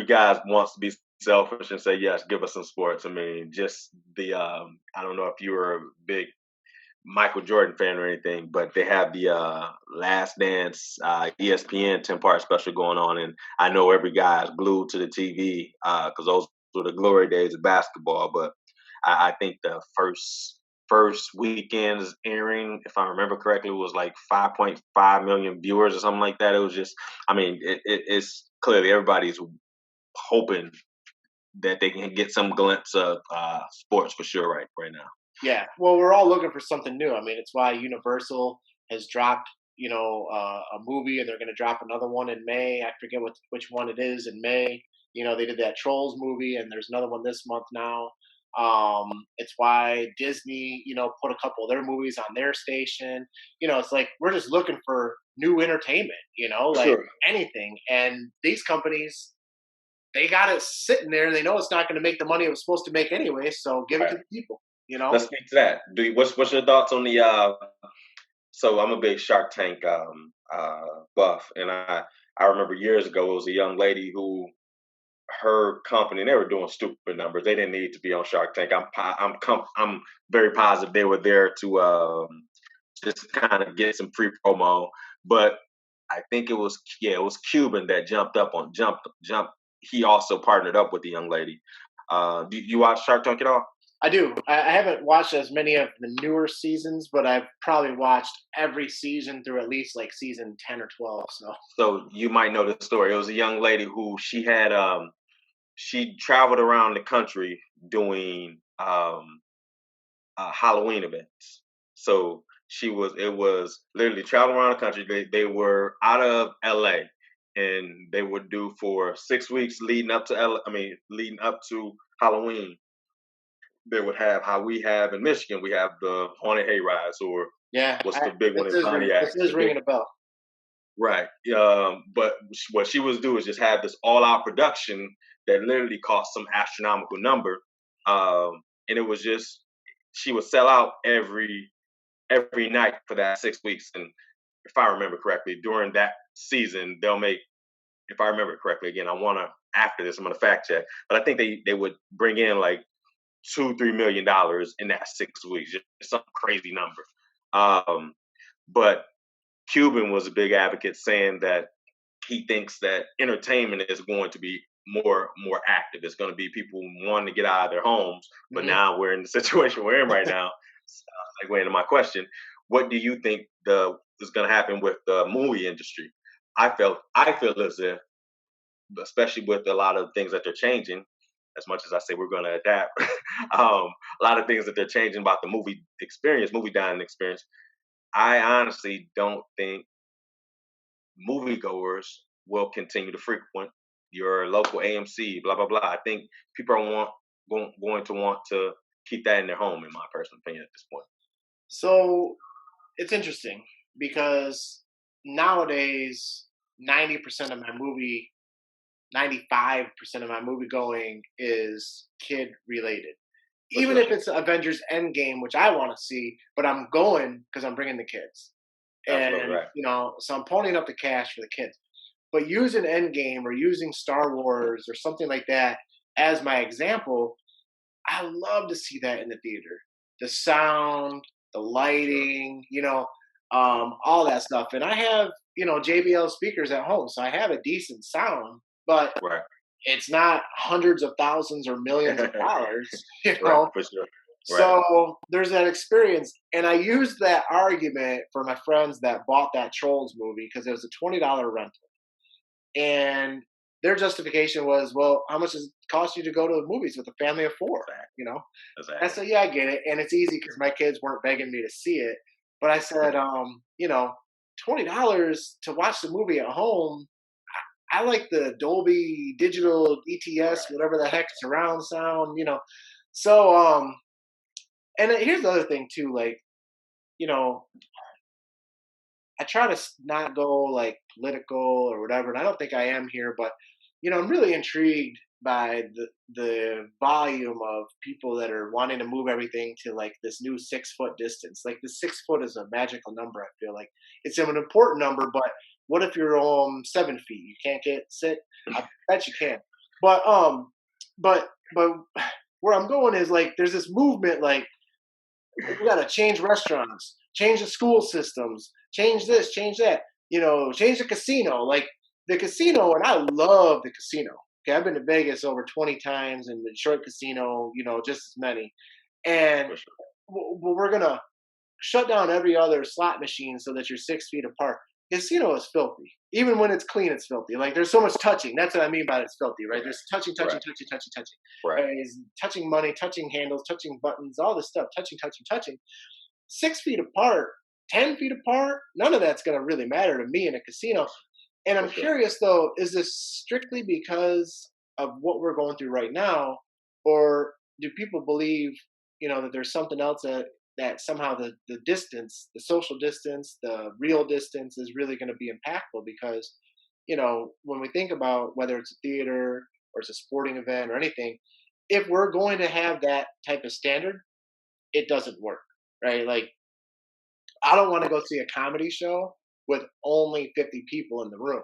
guy wants to be selfish and say yes, give us some sports. I mean, just the I don't know if you were a big Michael Jordan fan or anything, but they have the Last Dance ESPN 10-part special going on, and I know every guy is glued to the TV because those were the glory days of basketball. But I think the first weekend's airing, if I remember correctly, was like 5.5 million viewers or something like that. It was just, I mean, it's clearly everybody's hoping that they can get some glimpse of sports for sure right now. Yeah. Well, we're all looking for something new. I mean, it's why Universal has dropped, a movie, and they're going to drop another one in May. I forget which one it is in May. They did that Trolls movie, and there's another one this month now. It's why Disney, put a couple of their movies on their station. It's like we're just looking for new entertainment, like Sure. anything. And these companies, they got it sitting there, and they know it's not going to make the money it was supposed to make anyway. So give it to the people. Let's speak to that. What's your thoughts on the so I'm a big Shark Tank buff, and I remember years ago it was a young lady who her company, they were doing stupid numbers. They didn't need to be on Shark Tank. I'm very positive they were there to just kind of get some free promo. But I think it was Cuban that jumped. He also partnered up with the young lady. Do you watch Shark Tank at all? I do. I haven't watched as many of the newer seasons, but I've probably watched every season through at least like season 10 or 12. So, So you might know the story. It was a young lady who she traveled around the country doing Halloween events. So it was literally traveling around the country. They were out of LA, and they would do for 6 weeks leading up to leading up to Halloween. They would have how we have in Michigan. We have the haunted hayrides, or yeah, what's the big one in Pontiac? this is The big ringing a bell. Right. But what she was do is just have this all out production that literally cost some astronomical number. And it was just she would sell out every night for that 6 weeks. And if I remember correctly, during that season, they'll make, if I remember correctly, again, I wanna after this, I'm gonna fact check, but I think they would bring in like $2-3 million in that 6 weeks, just some crazy number. But Cuban was a big advocate saying that he thinks that entertainment is going to be more active. It's going to be people wanting to get out of their homes. But Hmm. now we're in the situation we're in right now. Segue into my question: what do you think the is going to happen with the movie industry? I feel as if, especially with a lot of things that they're changing. As much as I say we're going to adapt, a lot of things that they're changing about the movie experience, movie dining experience. I honestly don't think moviegoers will continue to frequent your local AMC, blah blah blah. I think people are going to want to keep that in their home, in my personal opinion, at this point. So it's interesting because nowadays 90% of my movie 95% of my movie going is kid related. For Even sure, if it's Avengers Endgame, which I want to see, but I'm going because I'm bringing the kids. absolutely And, right. so I'm ponying up the cash for the kids. But using Endgame or using Star Wars or something like that as my example, I love to see that in the theater. The sound, the For sure, lighting, all that stuff. And I have, JBL speakers at home, so I have a decent sound, but right, it's not hundreds of thousands or millions of dollars, right, for sure, right, So there's that experience. And I used that argument for my friends that bought that Trolls movie because it was a $20 rental. And their justification was, well, how much does it cost you to go to the movies with a family of four? exactly, You know? I exactly. said, yeah, I get it. And it's easy because my kids weren't begging me to see it. But I said, $20 to watch the movie at home. I like the Dolby Digital ETS, Right, whatever the heck, surround sound. So, and here's the other thing too, like, you know, I try to not go like political or whatever, and I don't think I am here, but I'm really intrigued by the volume of people that are wanting to move everything to like this new 6 foot distance. Like the 6 foot is a magical number. I feel like it's an important number, but what if you're 7 feet? You can't get sit. I bet you can. But where I'm going is like there's this movement like we got to change restaurants, change the school systems, change this, change that, change the casino. Like the casino, and I love the casino. Okay, I've been to Vegas over 20 times and the Detroit casino, just as many. And for sure. we're going to shut down every other slot machine so that you're 6 feet apart. Casino is filthy. Even when it's clean, it's filthy. Like there's so much touching. That's what I mean by it's filthy, right? Right, There's touching, touching, right, touching, touching, touching. right. Is touching money, touching handles, touching buttons, all this stuff, touching, touching, touching. 6 feet apart, 10 feet apart, none of that's going to really matter to me in a casino. And For I'm sure. curious though, is this strictly because of what we're going through right now, or do people believe, that there's something else that somehow the distance, the social distance, the real distance is really going to be impactful because, when we think about whether it's a theater or it's a sporting event or anything, if we're going to have that type of standard, it doesn't work, right? Like I don't want to go see a comedy show with only 50 people in the room.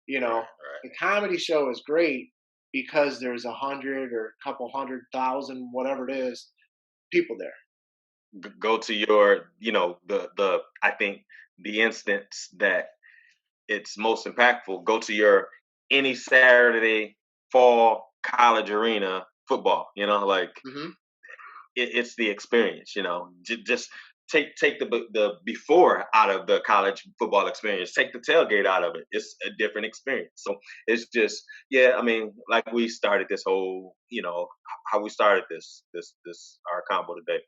You Right, know, right. the comedy show is great because there's 100 or a couple 100,000, whatever it is, people there. Go to your, the I think the instance that it's most impactful. Go to your any Saturday fall college arena football. Like Hmm. it's the experience. Just take the before out of the college football experience. Take the tailgate out of it. It's a different experience. So it's just yeah. I mean, like we started this whole how we started this our combo today.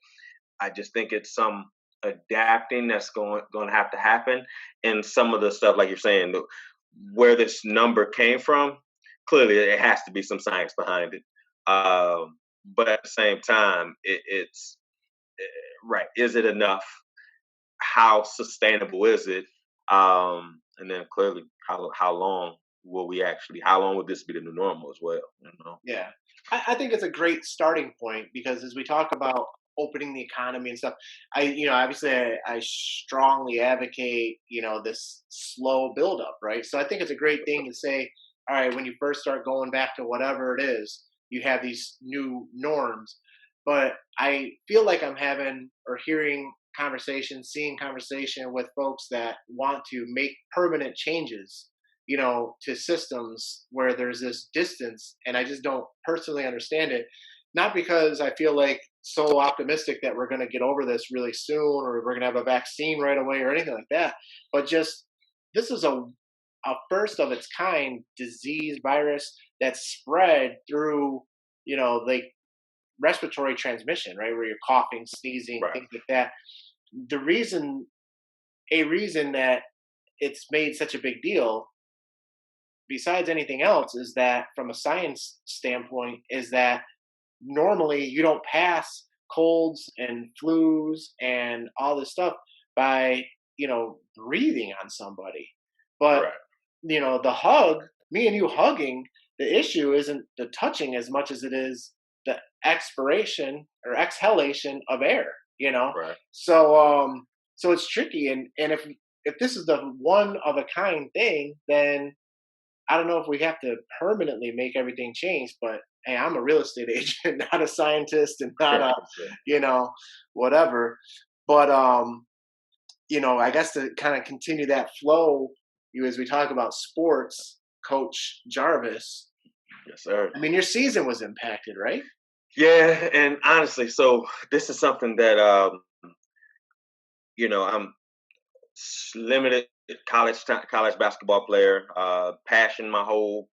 I just think it's some adapting that's going to have to happen, and some of the stuff like you're saying, where this number came from. Clearly, it has to be some science behind it. But at the same time, it's right. Is it enough? How sustainable is it? And then clearly, how long will we actually? How long will this be the new normal as well? Yeah. I think it's a great starting point because as we talk about opening the economy and stuff, obviously I strongly advocate, this slow buildup, right? So I think it's a great thing to say, all right, when you first start going back to whatever it is, you have these new norms. But I feel like I'm having or hearing conversation, seeing conversation with folks that want to make permanent changes, to systems where there's this distance, and I just don't personally understand it. Not because I feel like so optimistic that we're going to get over this really soon or we're going to have a vaccine right away or anything like that, but just this is a first of its kind disease virus that's spread through, like respiratory transmission, right? Where you're coughing, sneezing, Right. things like that. The reason, a reason that it's made such a big deal, besides anything else, is that from a science standpoint, is that normally you don't pass colds and flus and all this stuff by, breathing on somebody. But, Right. the hug, me and you hugging, the issue isn't the touching as much as it is the expiration or exhalation of air, you know? Right. So, so it's tricky. And if this is the one of a kind thing, then I don't know if we have to permanently make everything change, but hey, I'm a real estate agent, not a scientist and not a, Sure. you know, whatever. But I guess to kind of continue that flow, as we talk about sports, Coach Jarvis, Yes, sir. I mean, your season was impacted, right? Yeah, and honestly, so this is something that I'm limited college basketball player. Passion my whole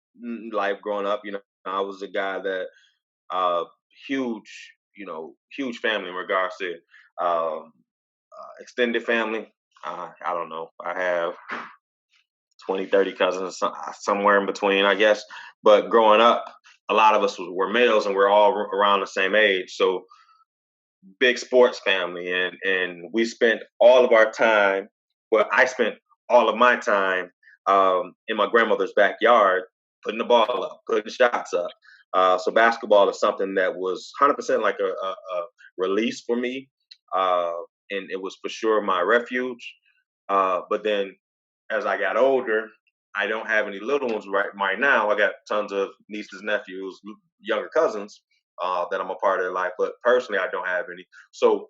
life growing up. I was a guy that uh, huge, huge family in regards to extended family. I don't know. I have 20, 30 cousins, somewhere in between, I guess. But growing up, a lot of us were males and we're all around the same age. So big sports family, and we spent all of our time. Well, I spent all of my time in my grandmother's backyard, putting the ball up, putting shots up. So basketball is something that was 100% like a release for me, uh, and it was for sure my refuge. But then, as I got older, I don't have any little ones right now. I got tons of nieces, nephews, younger cousins that I'm a part of their life. But personally, I don't have any. So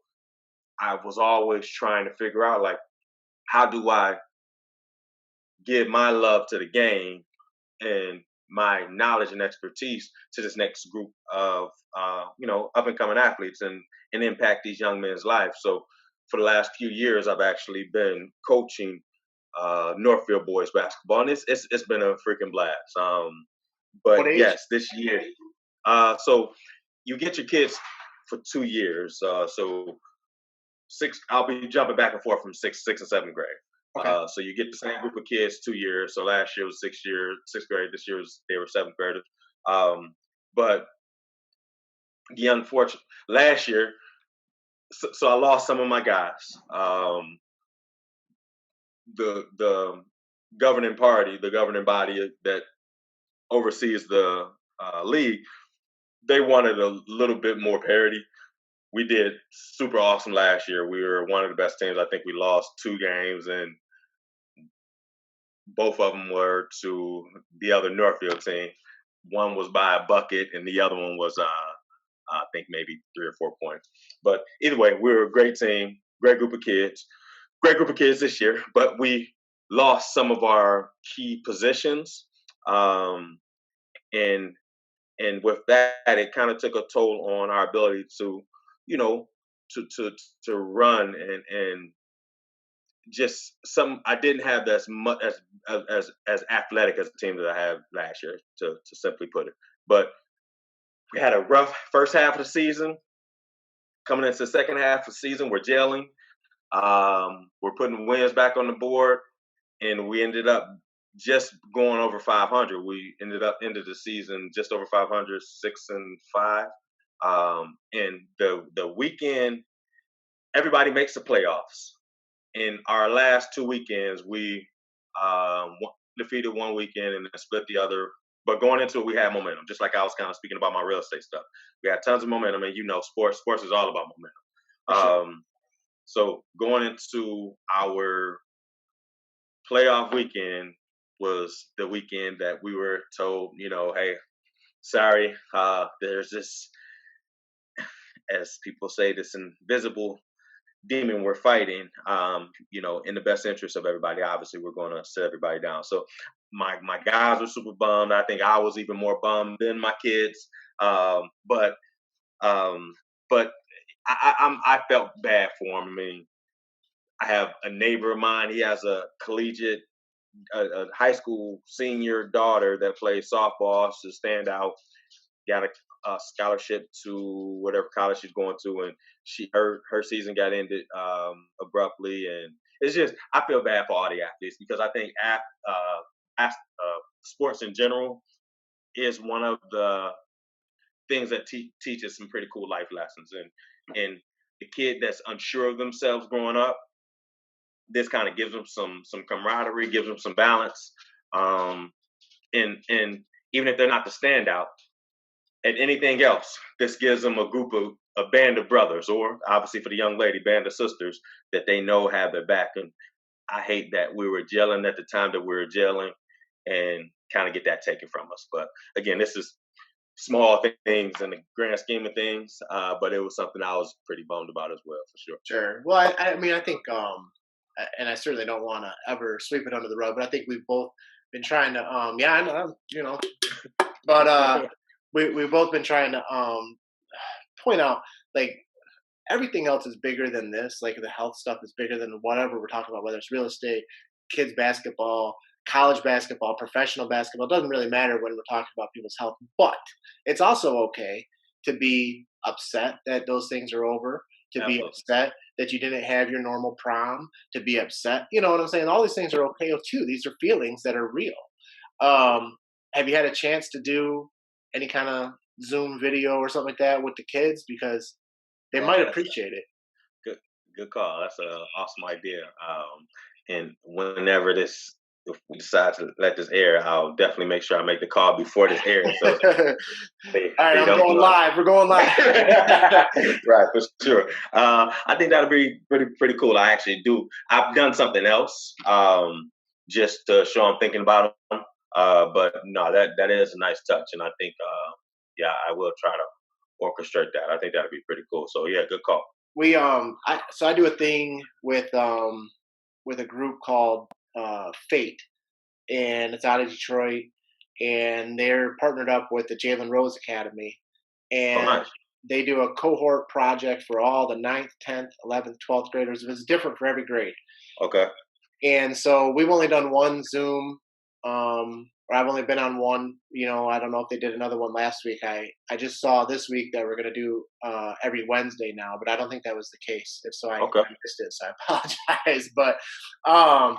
I was always trying to figure out, like, how do I give my love to the game and my knowledge and expertise to this next group of up and coming athletes, and impact these young men's lives. So for the last few years, I've actually been coaching Northville boys basketball, and it's been a freaking blast. What But age? yes, this year, so you get your kids for 2 years. So six, I'll be jumping back and forth from sixth and seventh grade. Okay. So you get the same group of kids 2 years. So last year was sixth grade. This year was they were seventh graders. But the unfortunate last year, so I lost some of my guys. The governing party, the governing body that oversees the league, they wanted a little bit more parity. We did super awesome last year. We were one of the best teams. I think we lost 2 games, and both of them were to the other Northfield team. One was by a bucket, and the other one was, I think, maybe 3 or 4 points. But either way, we were a great team, great group of kids this year. But we lost some of our key positions, um, and with that, it kind of took a toll on our ability to, you know, to run, and just some. I didn't have as much as athletic as the team that I have last year, to simply put it. But we had a rough first half of the season. Coming into the second half of the season, we're gelling. We're putting wins back on the board, and we ended up just going over 500. We ended the season just over 500, 6-5. And the weekend, everybody makes the playoffs. In our last 2 weekends, we defeated one weekend and then split the other. But going into it, we had momentum. Just like I was kind of speaking about my real estate stuff, we had tons of momentum, and sports is all about For sure. momentum. So going into our playoff weekend was the weekend that we were told, hey, sorry, there's this, as people say, this invisible demon we're fighting. In the best interest of everybody, obviously we're going to sit everybody down. So my guys were super bummed. I think I was even more bummed than my kids. Um, but um, but I felt bad for him. I mean, I have a neighbor of mine. He has a collegiate, a high school senior daughter that plays softball. She's a standout. Got a scholarship to whatever college she's going to, and her season got ended abruptly. And it's just I feel bad for all the athletes because I think sports in general is one of the things that teaches some pretty cool life lessons. And the kid that's unsure of themselves growing up, this kind of gives them some camaraderie, gives them some balance, um, and even if they're not the standout at anything else, this gives them a band of brothers, or obviously for the young lady, band of sisters that they know have their back. And I hate that we were gelling at the time that we were gelling, and kind of get that taken from us. But again, this is small things in the grand scheme of things, but it was something I was pretty bummed about as well, for sure. Sure. Well, I mean, I think, and I certainly don't want to ever sweep it under the rug, but I think we've both been trying to, yeah, I know, but we've both been trying to point out like everything else is bigger than this. Like the health stuff is bigger than whatever we're talking about, whether it's real estate, kids basketball, college basketball, professional basketball. It doesn't really matter when we're talking about people's health, but it's also okay to be upset that those things are over, to be Absolutely. upset that you didn't have your normal prom, to be upset. You know what I'm saying? All these things are okay too. These are feelings that are real. For sure. Have you had a chance to do any kind of Zoom video or something like that with the kids? Because they Yeah, might that's appreciate it. good. Good call. That's an awesome idea. And whenever if we decide to let this air, I'll definitely make sure I make the call before this airs, so All right, they I'm don't going live. We're going live. right, for sure. I think that'll be pretty cool. I actually do. I've done something else, just to show I'm thinking about them. But no, that is a nice touch, and I think, yeah, I will try to orchestrate that. I think that'd be pretty cool. So yeah, good call. I do a thing with a group called Fate, and it's out of Detroit, and they're partnered up with the Jalen Rose Academy, Oh, and nice. they do a cohort project for all the ninth, 10th, 11th, 12th graders. It's different for every grade. Okay. And so we've only done one Zoom, or I've only been on one. I don't know if they did another one last week. I just saw this week that we're going to do every Wednesday now, but I don't think that was the case. If so, Okay. I missed it, so I apologize. But um,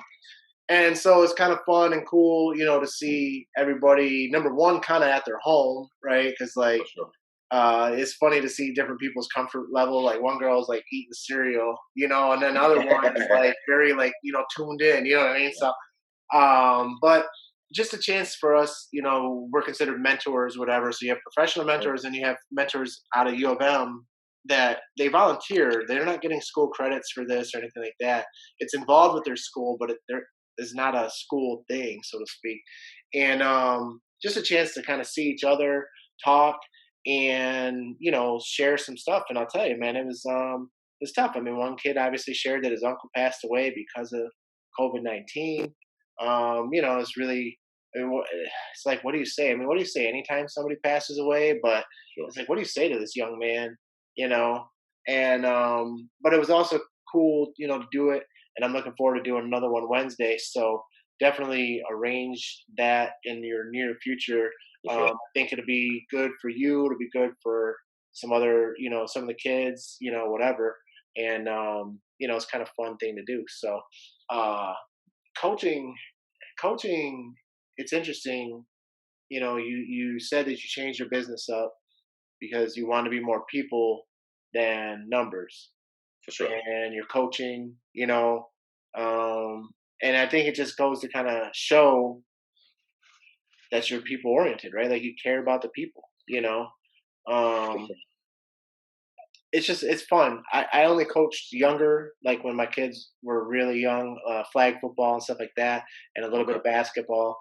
and so it's kind of fun and cool, to see everybody. Number one, kind of at their home, right? Because For like sure. it's funny to see different people's comfort level. Like one girl's like eating cereal, and then other one's like very like tuned in. You know what I mean? Yeah. So, but just a chance for us. We're considered mentors, whatever. So you have professional Mhm. mentors, and you have mentors out of U of M that they volunteer. They're not getting school credits for this or anything like that. It's involved with their school, but there is not a school thing, so to speak. And just a chance to kind of see each other, talk, and share some stuff. And I'll tell you, man, it was tough. I mean, one kid obviously shared that his uncle passed away because of COVID-19. It's really, I mean, it's like, what do you say? I mean, what do you say anytime somebody passes away? But Sure. it's like, what do you say to this young man? You know, and but it was also cool, to do it. And I'm looking forward to doing another one Wednesday. So definitely arrange that in your near future. For sure. I think it'll be good for you. It'll be good for some other, some of the kids, whatever. And it's kind of fun thing to do. So, uh, coaching, coaching, it's interesting. You said that you changed your business up because you want to be more people than numbers, For sure. and you're coaching. Um, and I think it just goes to kind of show that you're people oriented, right? Like you care about the people. For Um, sure. it's fun. I only coached younger, like when my kids were really young, flag football and stuff like that, and a little bit Okay. of basketball.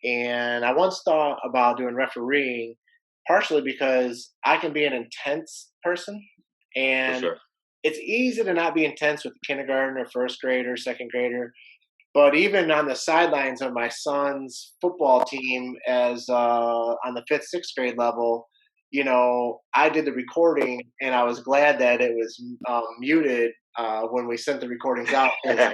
And I once thought about doing refereeing, partially because I can be an intense person, For and sure. it's easy to not be intense with a kindergartner, first grader, second grader. But even on the sidelines of my son's football team, as on the fifth, sixth grade level, I did the recording, and I was glad that it was muted when we sent the recordings out, because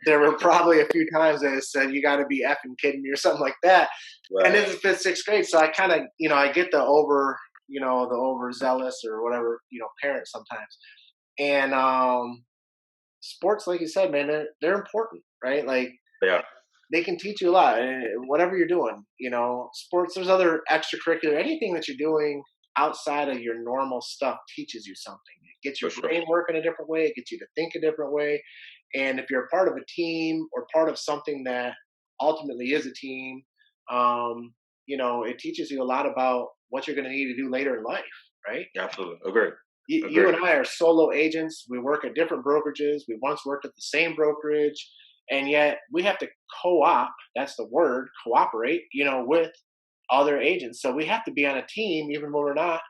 there were probably a few times that it said, "You got to be effing kidding me" or something like that. And Right. this is fifth, sixth grade, so I kind of, I get the overzealous or whatever, parents sometimes. And sports, like you said, man, they're important, right? Like Yeah. they can teach you a lot, whatever you're doing. Sports. There's other extracurricular. Anything that you're doing outside of your normal stuff teaches you something. It gets For your sure. brain working a different way. It gets you to think a different way. And if you're a part of a team or part of something that ultimately is a team, it teaches you a lot about what you're going to need to do later in life, right? Absolutely. Agree. You Agree. and I are solo agents. We work at different brokerages. We once worked at the same brokerage, and yet we have to co-op. That's the word, cooperate. With other agents. So we have to be on a team, even when we're not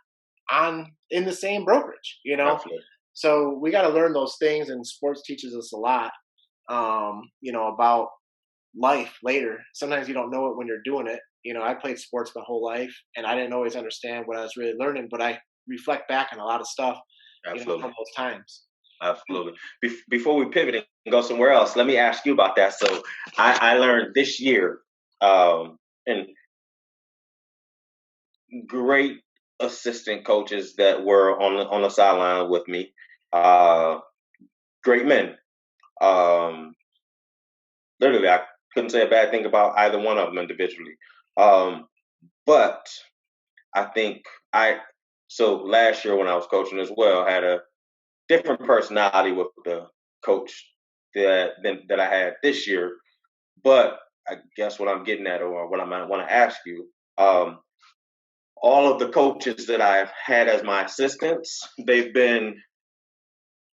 on in the same brokerage. Absolutely. So we got to learn those things, and sports teaches us a lot. About life later. Sometimes you don't know it when you're doing it. I played sports my whole life, and I didn't always understand what I was really learning, but I reflect back on a lot of stuff, Absolutely. from those times. Absolutely. Before we pivot and go somewhere else, let me ask you about that. So I learned this year, and great assistant coaches that were on the sideline with me. Uh, Great men. Um, Literally, I couldn't say a bad thing about either one of them individually. Um, but I think I so last year when I was coaching as well, had a different personality with the coach that I had this year. But I guess what I'm getting at, or what I might want to ask you, all of the coaches that I've had as my assistants, they've been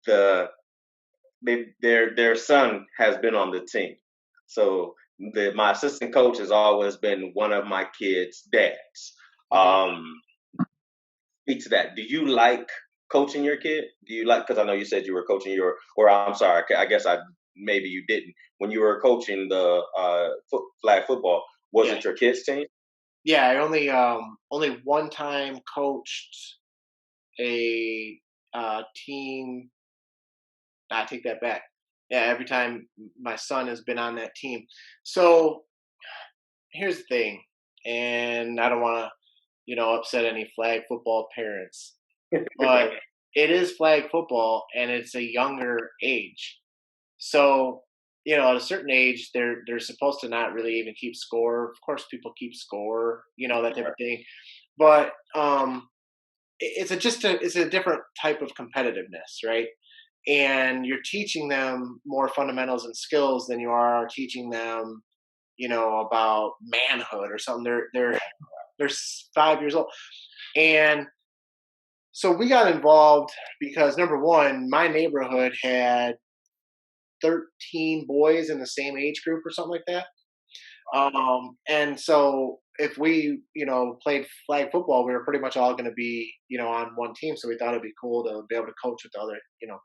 the their son has been on the team. So my assistant coach has always been one of my kids' dads. Hmm. Um, Speak to that. Do you like coaching your kid? Do you like? Because I know you said you were coaching your, or I'm sorry, I guess I maybe you didn't when you were coaching the flag football. Was Yeah, it your kids' team? yeah. I only one time coached a team. I take that back. Yeah, every time my son has been on that team. So here's the thing, and I don't want to, upset any flag football parents, but it is flag football and it's a younger age. So, at a certain age, they're supposed to not really even keep score. Of course, people keep score, that type of thing. But it's a different type of competitiveness, right? And you're teaching them more fundamentals and skills than you are teaching them, about manhood or something. They're 5 years old, and so we got involved because number one, my neighborhood had 13 boys in the same age group or something like that. And so if we, played flag football, we were pretty much all going to be, on one team. So we thought it'd be cool to be able to coach with the other,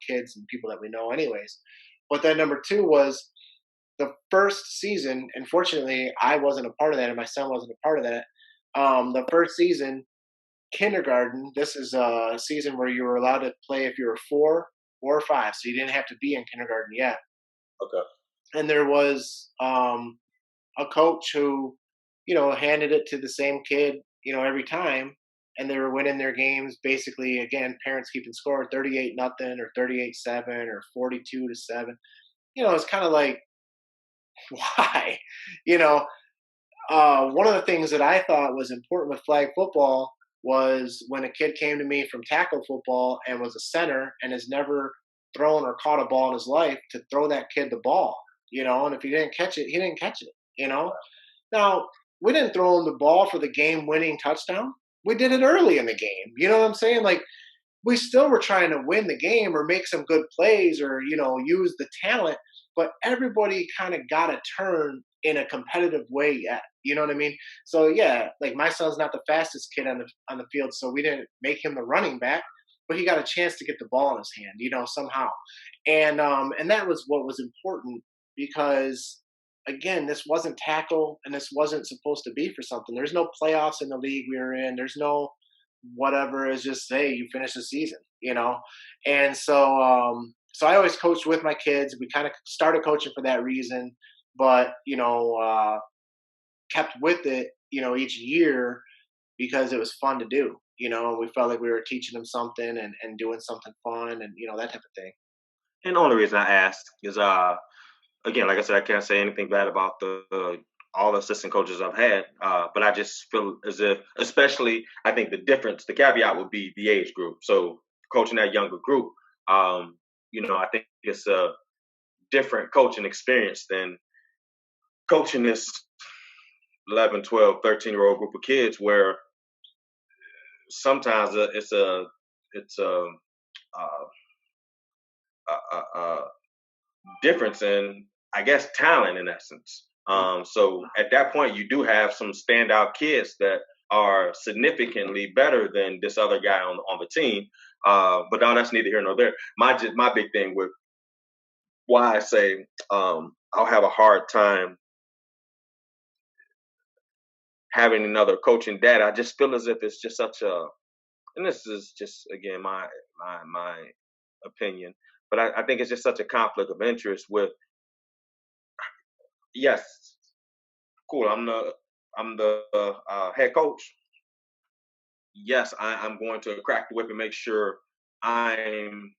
kids and people that we know, anyways. But then number two was the first season. Unfortunately, I wasn't a part of that, and my son wasn't a part of that. The first season, kindergarten. This is a season where you were allowed to play if you were 4 or 5, so you didn't have to be in kindergarten yet. Okay. And there was a coach who, handed it to the same kid, every time, and they were winning their games. Basically, again, parents keeping score, 38-0 or 38-7 or 42-7. It's kind of like, why? You know, One of the things that I thought was important with flag football was when a kid came to me from tackle football and was a center and has never thrown or caught a ball in his life, to throw that kid the ball, and if he didn't catch it, he didn't catch it, you know. Now, we didn't throw him the ball for the game winning touchdown. We did it early in the game. You know what I'm saying? Like, we still were trying to win the game or make some good plays or, use the talent, but everybody kind of got a turn in a competitive way yet. You know what I mean? So yeah, like my son's not the fastest kid on the field, so we didn't make him the running back, but he got a chance to get the ball in his hand, somehow. And that was what was important, because again, this wasn't tackle and this wasn't supposed to be for something. There's no playoffs in the league we were in. There's no whatever. It's just, hey, you finish the season, you know? And so I always coached with my kids. We kind of started coaching for that reason, but, kept with it, each year because it was fun to do. We felt like we were teaching them something and doing something fun and, that type of thing. And the only reason I asked is, again, like I said, I can't say anything bad about all the assistant coaches I've had, but I just feel as if, especially, I think the caveat would be the age group. So coaching that younger group, I think it's a different coaching experience than coaching this 11, 12, 13-year-old group of kids, where sometimes it's uh, a difference in, I guess, talent in essence. So at that point, you do have some standout kids that are significantly better than this other guy on the team. But now that's neither here nor there. My big thing with why I say I'll have a hard time having another coaching dad. I just feel as if it's just such a, and this is just again my opinion, but I think it's just such a conflict of interest with, yes, cool. I'm the head coach. Yes, I'm going to crack the whip and make sure I'm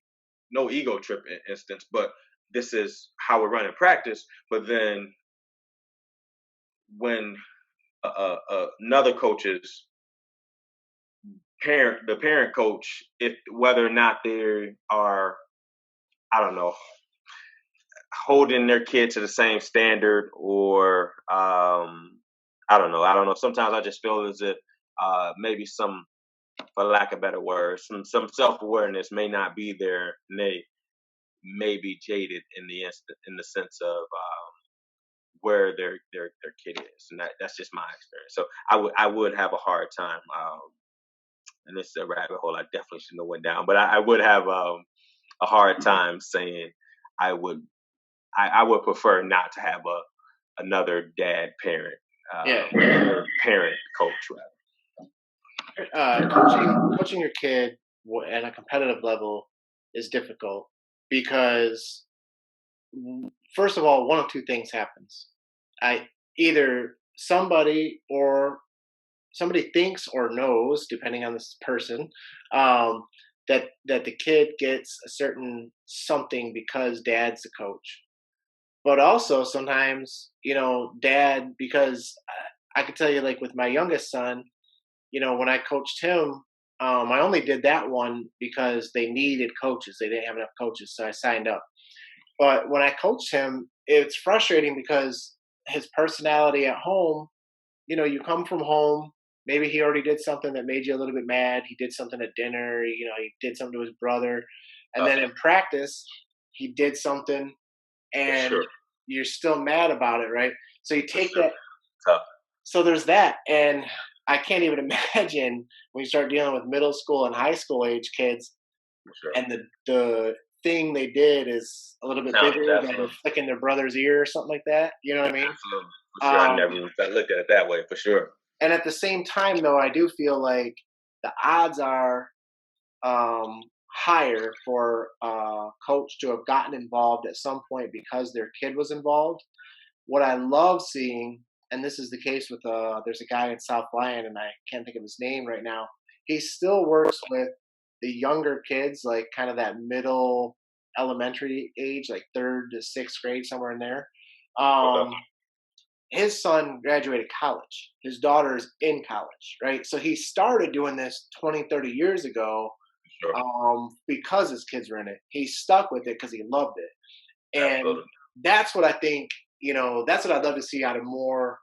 no ego trip instance, but this is how we're running practice. But then when another coach's the parent coach, if whether or not they are, I don't know, holding their kid to the same standard, or I don't know. Sometimes I just feel as if maybe some, for lack of better words, some self awareness may not be there, and they may be jaded in the sense of where their kid is, and that's just my experience. So I would have a hard time, and this is a rabbit hole I definitely shouldn't have went down, but I would have a hard time saying I would I would prefer not to have another dad parent, Yeah. parent coach rather. Coaching your kid at a competitive level is difficult because first of all, one of two things happens. I Either somebody thinks or knows, depending on this person, um, that the kid gets a certain something because dad's the coach. But also sometimes, dad, because I could tell you, like with my youngest son, when I coached him, I only did that one because they needed coaches. They didn't have enough coaches, so I signed up. But when I coached him, it's frustrating because his personality at home, you come from home, maybe he already did something that made you a little bit mad. He did something at dinner, he did something to his brother. And then Uh, in practice, he did something for and sure, you're still mad about it, right? So you for take sure. that. Tough, So there's that. And I can't even imagine when you start dealing with middle school and high school age kids for sure. and the thing they did is a little bit Sounds bigger than absolutely, flicking their brother's ear or something like that. You know what I mean? absolutely, for sure. I Um, never even looked at it that way. For sure, and at the same time, though, I do feel like the odds are higher for a coach to have gotten involved at some point because their kid was involved. What I love seeing, and this is the case with there's a guy in South Lyon, and I can't think of his name right now. He still works with the younger kids, like kind of that middle elementary age, like third to sixth grade, somewhere in there. okay, Um, his son graduated college. His daughter's in college, right? So he started doing this 20, 30 years ago for sure, because his kids were in it. He stuck with it because he loved it. And absolutely, that's what I think, that's what I'd love to see out of more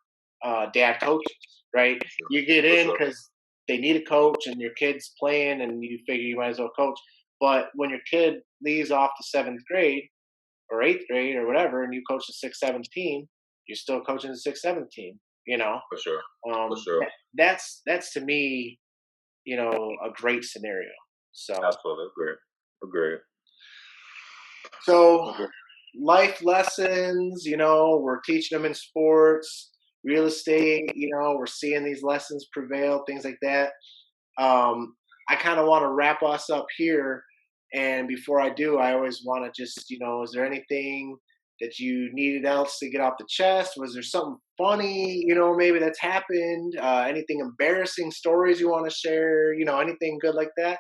dad coaches, right? for sure, You get for in sure. because they need a coach and your kid's playing and you figure you might as well coach. But when your kid leaves off to seventh grade or eighth grade or whatever, and you coach the sixth, seventh team, you're still coaching the sixth, seventh team, you know? For sure, for Um, sure. that, that's to me, a great scenario. So, Absolutely agree. Agree. so Agree. life lessons. We're teaching them in sports, real estate. We're seeing these lessons prevail, things like that. um, I kind of want to wrap us up here. And before I do, I always want to just, is there anything that you needed else to get off the chest? Was there something funny, maybe that's happened? Anything embarrassing stories you want to share? Anything good like that?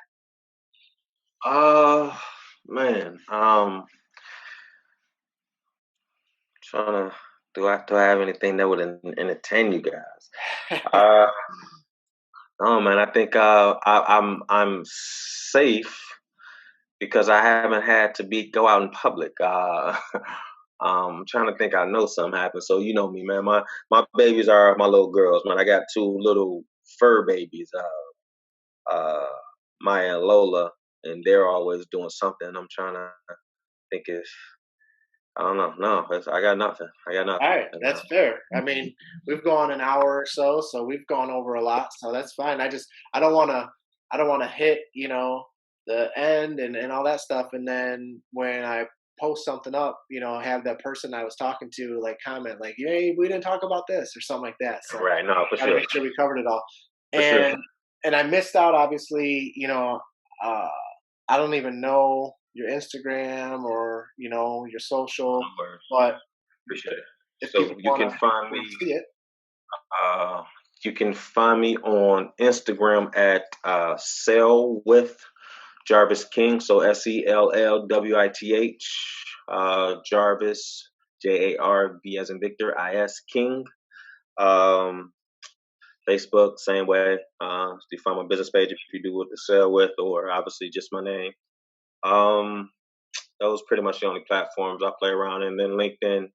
Uh, man, trying to do I have anything that would entertain you guys? Uh, no, man. I think I'm safe because I haven't had to be go out in public. I'm trying to think. I know something happened. So you know me, man. My babies are my little girls, man. I got two little fur babies, uh, Maya and Lola, and they're always doing something. I'm trying to think if I don't know. No, I got nothing. I got All nothing. right, that's fair. I mean, we've gone an hour or so we've gone over a lot, so that's fine. I don't want to, I don't want to hit, the end and all that stuff, and then when I post something up, have that person I was talking to like comment like, "Hey, we didn't talk about this" or something like that. So Right. No, for got to sure. make sure we covered it all. For sure. And I missed out, obviously. Uh, I don't even know your Instagram or your social, No worries. but Appreciate it. if So people wanna wanna see it. uh, you can find me on Instagram at Sell with Jarvis King. So SELLWITH Jarvis JARV as in Victor IS King. Um, Facebook same way. You find my business page if you do with the sell with, or obviously just my name. Um, those pretty much the only platforms I play around, and then LinkedIn.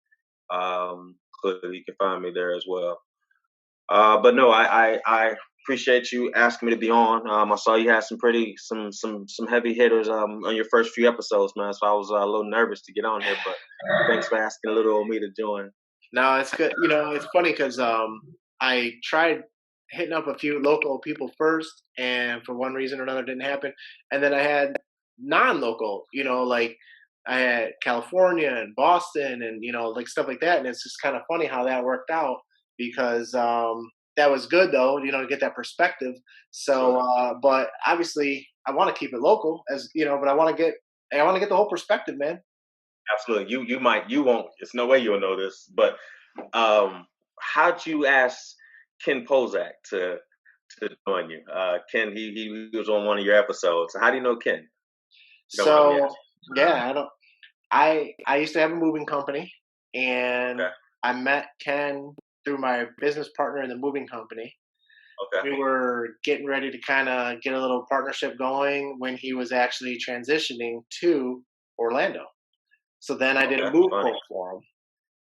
Clearly you can find me there as well. But no, I appreciate you asking me to be on. I saw you had some heavy hitters on your first few episodes, man. So I was a little nervous to get on here, but thanks for asking little old me to join. No, it's good. It's funny because I tried hitting up a few local people first, and for one reason or another, it didn't happen. And then I had non-local, like I had California and Boston, and like stuff like that. And it's just kind of funny how that worked out because that was good though, to get that perspective. So, Sure. but obviously, I want to keep it local, as but I want to get the whole perspective, man. Absolutely. You won't. It's no way you'll know this, but how'd you ask Ken Pozak to join you? Ken, he was on one of your episodes. How do you know Ken? You don't mind me So asking. yeah, I don't. I used to have a moving company, and Okay. I met Ken through my business partner in the moving company. Okay. We were getting ready to kind of get a little partnership going when he was actually transitioning to Orlando. So then I did a Okay. move Funny. quote for him.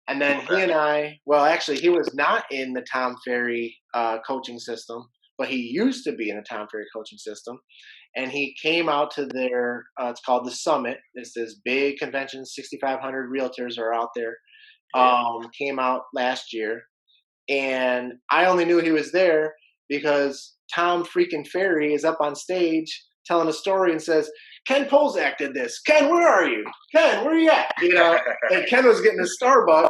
And then Okay. he and I, well, actually, he was not in the Tom Ferry coaching system, but he used to be in the Tom Ferry coaching system. And he came out to their, it's called the Summit. It's this big convention, 6,500 realtors are out there. Yeah. Came out last year. And I only knew he was there because Tom freaking Ferry is up on stage telling a story and says, Ken Pozak did this. Ken, where are you? Ken, where are you at? And Ken was getting his Starbucks.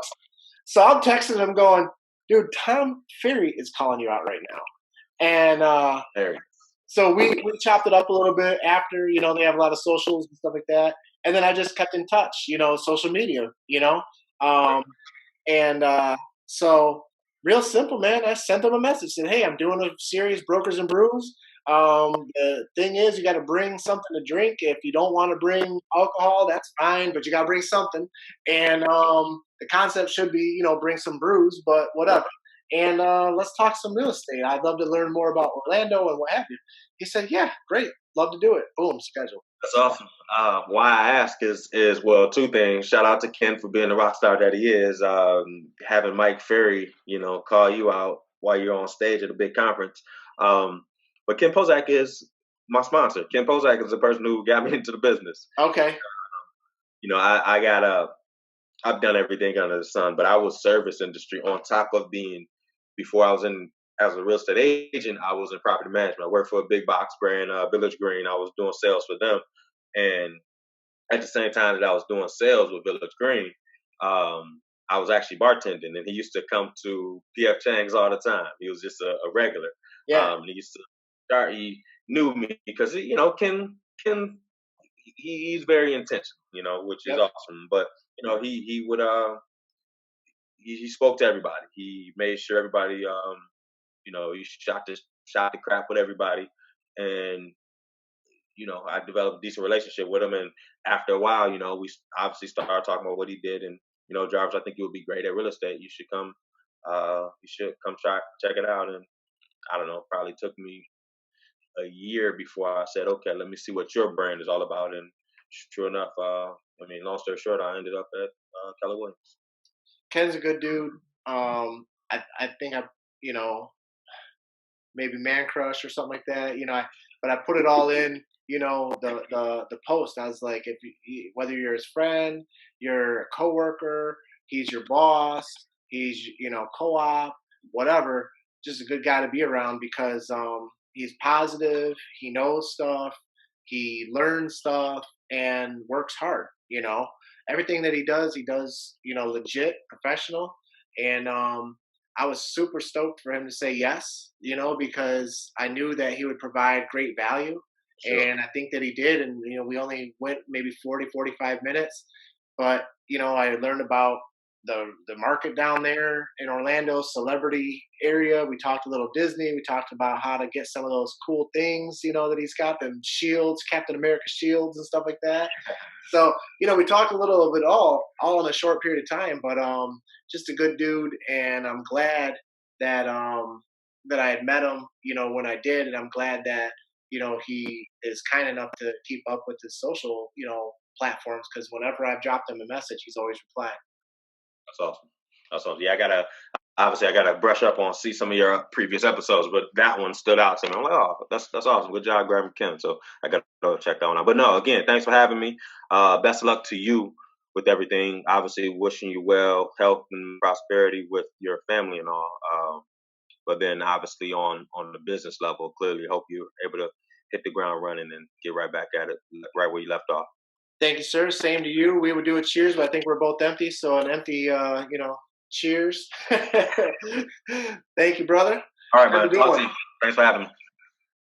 So I'm texting him going, dude, Tom Ferry is calling you out right now. And There. so we chopped it up a little bit after, they have a lot of socials and stuff like that. And then I just kept in touch, social media, Um, and so, real simple, man. I sent them a message, said, "Hey, I'm doing a series, Brokers and Brews. The thing is, you got to bring something to drink. If you don't want to bring alcohol, that's fine, but you got to bring something. And the concept should be, bring some brews, but whatever. And let's talk some real estate. I'd love to learn more about Orlando and what have you." He said, "Yeah, great, love to do it." Boom, schedule. That's awesome. Why I ask is well, two things. Shout out to Ken for being the rock star that he is. Having Mike Ferry, call you out while you're on stage at a big conference. Um, but Ken Pozak is my sponsor. Ken Pozak is the person who got me into the business. Okay. I got I've done everything under the sun, but I was service industry on top of being before I was in as a real estate agent. I was in property management. I worked for a big box brand, Village Green. I was doing sales for them, and at the same time that I was doing sales with Village Green, I was actually bartending, and he used to come to PF Chang's all the time. He was just a regular. Yeah. He used to start. He knew me because Ken he's very intentional, which is Yep. awesome. But he would he spoke to everybody. He made sure everybody he shot the crap with everybody, and I developed a decent relationship with him. And after a while, we obviously started talking about what he did. And Jarvis, I think you would be great at real estate. You should come. You should come try check it out. And I don't know, probably took me a year before I said, okay, let me see what your brand is all about. And sure enough, long story short, I ended up at Keller Williams. Ken's a good dude. I think I, you know, maybe Man Crush or something like that. But I put it all in. The post. I was like, if whether you're his friend, you're a coworker, he's your boss, he's co-op, whatever. Just a good guy to be around because he's positive. He knows stuff. He learns stuff and works hard. Everything that he does legit, professional, and I was super stoked for him to say yes, because I knew that he would provide great value. Sure. And I think that he did. And, we only went maybe 40, 45 minutes. But, I learned about the market down there in Orlando, celebrity area. We talked a little Disney. We talked about how to get some of those cool things, that he's got, them shields, Captain America shields and stuff like that. So, we talked a little of it all in a short period of time, but just a good dude, and I'm glad that that I had met him, when I did, and I'm glad that he is kind enough to keep up with his social, platforms because whenever I've dropped him a message, he's always replying. That's awesome. That's awesome. Yeah, I gotta brush up on see some of your previous episodes, but that one stood out to me. I'm like, oh, that's awesome. Good job grabbing Kim. So I gotta go check that one out. But no, again, thanks for having me. Best of luck to you with everything. Obviously, wishing you well, health and prosperity with your family and all. But then obviously on the business level, clearly hope you're able to hit the ground running and get right back at it, right where you left off. Thank you, sir. Same to you. We would do a cheers, but I think we're both empty, so an empty, cheers. Thank you, brother. All right, Have a man. good Talk one. to you. Thanks for having me.